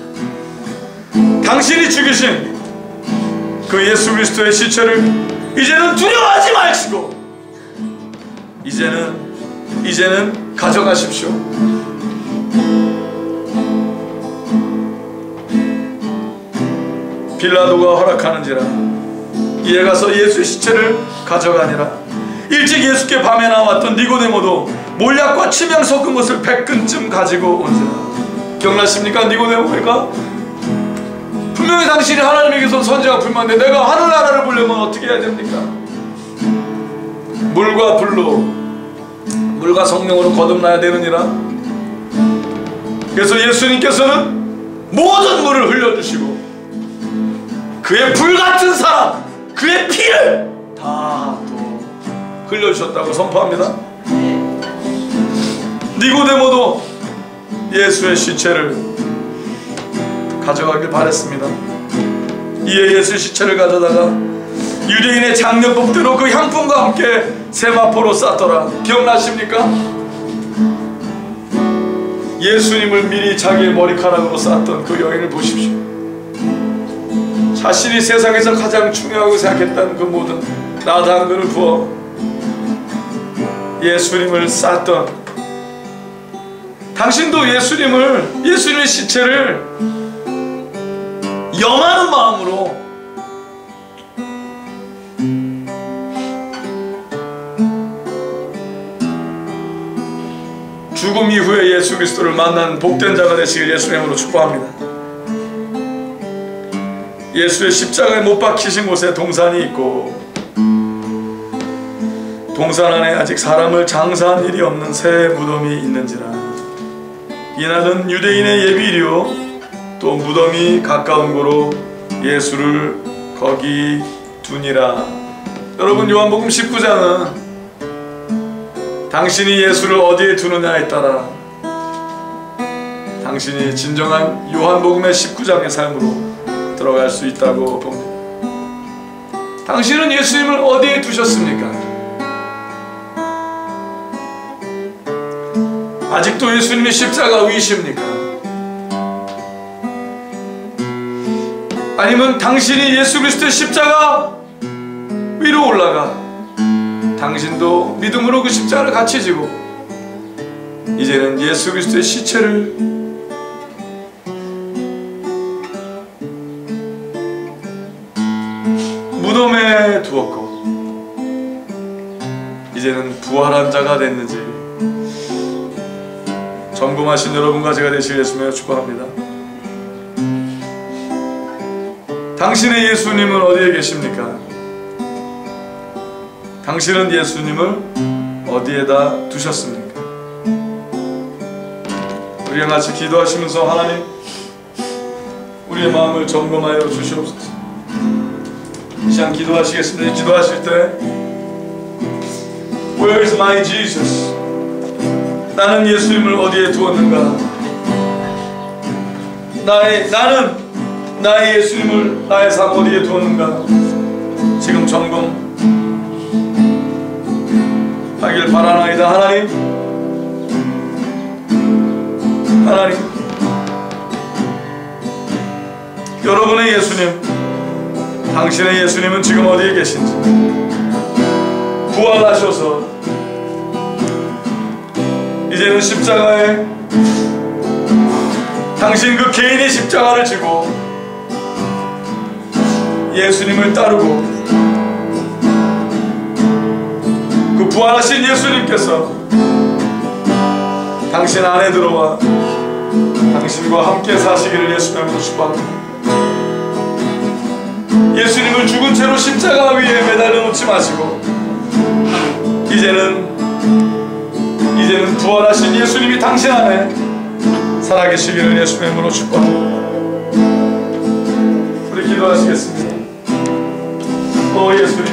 당신이 죽이신 그 예수 그리스도의 시체를 이제는 두려워하지 마시고 이제는 가져가십시오. 빌라도가 허락하는지라 이에 가서 예수의 시체를 가져가니라. 일찍 예수께 밤에 나왔던 니고데모도 몰약과 침향 섞은 것을 100근쯤 가지고 온지라. 기억나십니까? 니고데모가 분명히 당신이 하나님에게서 선지자 불만인데 내가 하늘나라를 보려면 어떻게 해야 됩니까? 물과 불로, 물과 성령으로 거듭나야 되느니라. 그래서 예수님께서는 모든 물을 흘려주시고 그의 불같은 사랑, 그의 피를 다 또 흘려주셨다고 선포합니다. 니고데모도 예수의 시체를 가져가길 바랬습니다. 이에 예수의 시체를 가져다가 유대인의 장려법대로 그 향품과 함께 세마포로 쌌더라. 기억나십니까? 예수님을 미리 자기의 머리카락으로 쌌던 그 여인을 보십시오. 자신이 세상에서 가장 중요하고 생각했던 그 모든 나당근을 부어 예수님을 쌌던, 당신도 예수님의 시체를 염하는 마음으로 죽음 이후에 예수 그리스도를 만난 복된 자가 되시길 예수의 이름으로 축복합니다. 예수의 십자가에 못 박히신 곳에 동산이 있고 동산 안에 아직 사람을 장사한 일이 없는 새 무덤이 있는지라. 이날은 유대인의 예비일이요 또 무덤이 가까운 고로 예수를 거기 두니라. 여러분, 요한복음 19장은 당신이 예수를 어디에 두느냐에 따라 당신이 진정한 요한복음의 19장의 삶으로 들어갈 수 있다고 봅니다. 당신은 예수님을 어디에 두셨습니까? 아직도 예수님이 십자가 위십니까? 아니면 당신이 예수 그리스도의 십자가 위로 올라가 당신도 믿음으로 그 십자가를 같이 지고 이제는 예수 그리스도의 시체를 무덤에 두었고 이제는 부활한 자가 됐는지 점검하신 여러분과 제가 되시길 예수님을 축복합니다. 당신의 예수님은 어디에 계십니까? 당신은 예수님을 어디에다 두셨습니까? 우리가 같이 기도하시면서 하나님, 우리의 마음을 점검하여 주시옵소서. 이 시간 기도하시겠습니다. 기도하실 때 Where is my Jesus? 나는 예수님을 어디에 두었는가? 나는 나의 예수님을 나의 삶 어디에 두었는가? 지금 점검하길 바라나이다. 하나님, 여러분의 예수님, 당신의 예수님은 지금 어디에 계신지 부활하셔서 이제는 십자가에 당신 그 개인의 십자가를 지고 예수님을 따르고 그 부활하신 예수님께서 당신 안에 들어와 당신과 함께 사시기를 예수님의 이름으로 축복합니다. 예수님을 죽은 채로 십자가 위에 매달려 놓지 마시고 이제는 부활하신 예수님이 당신 안에 살아계시기를 예수님의 이름으로 축복합니다. 우리 기도하시겠습니다. 오 예수님,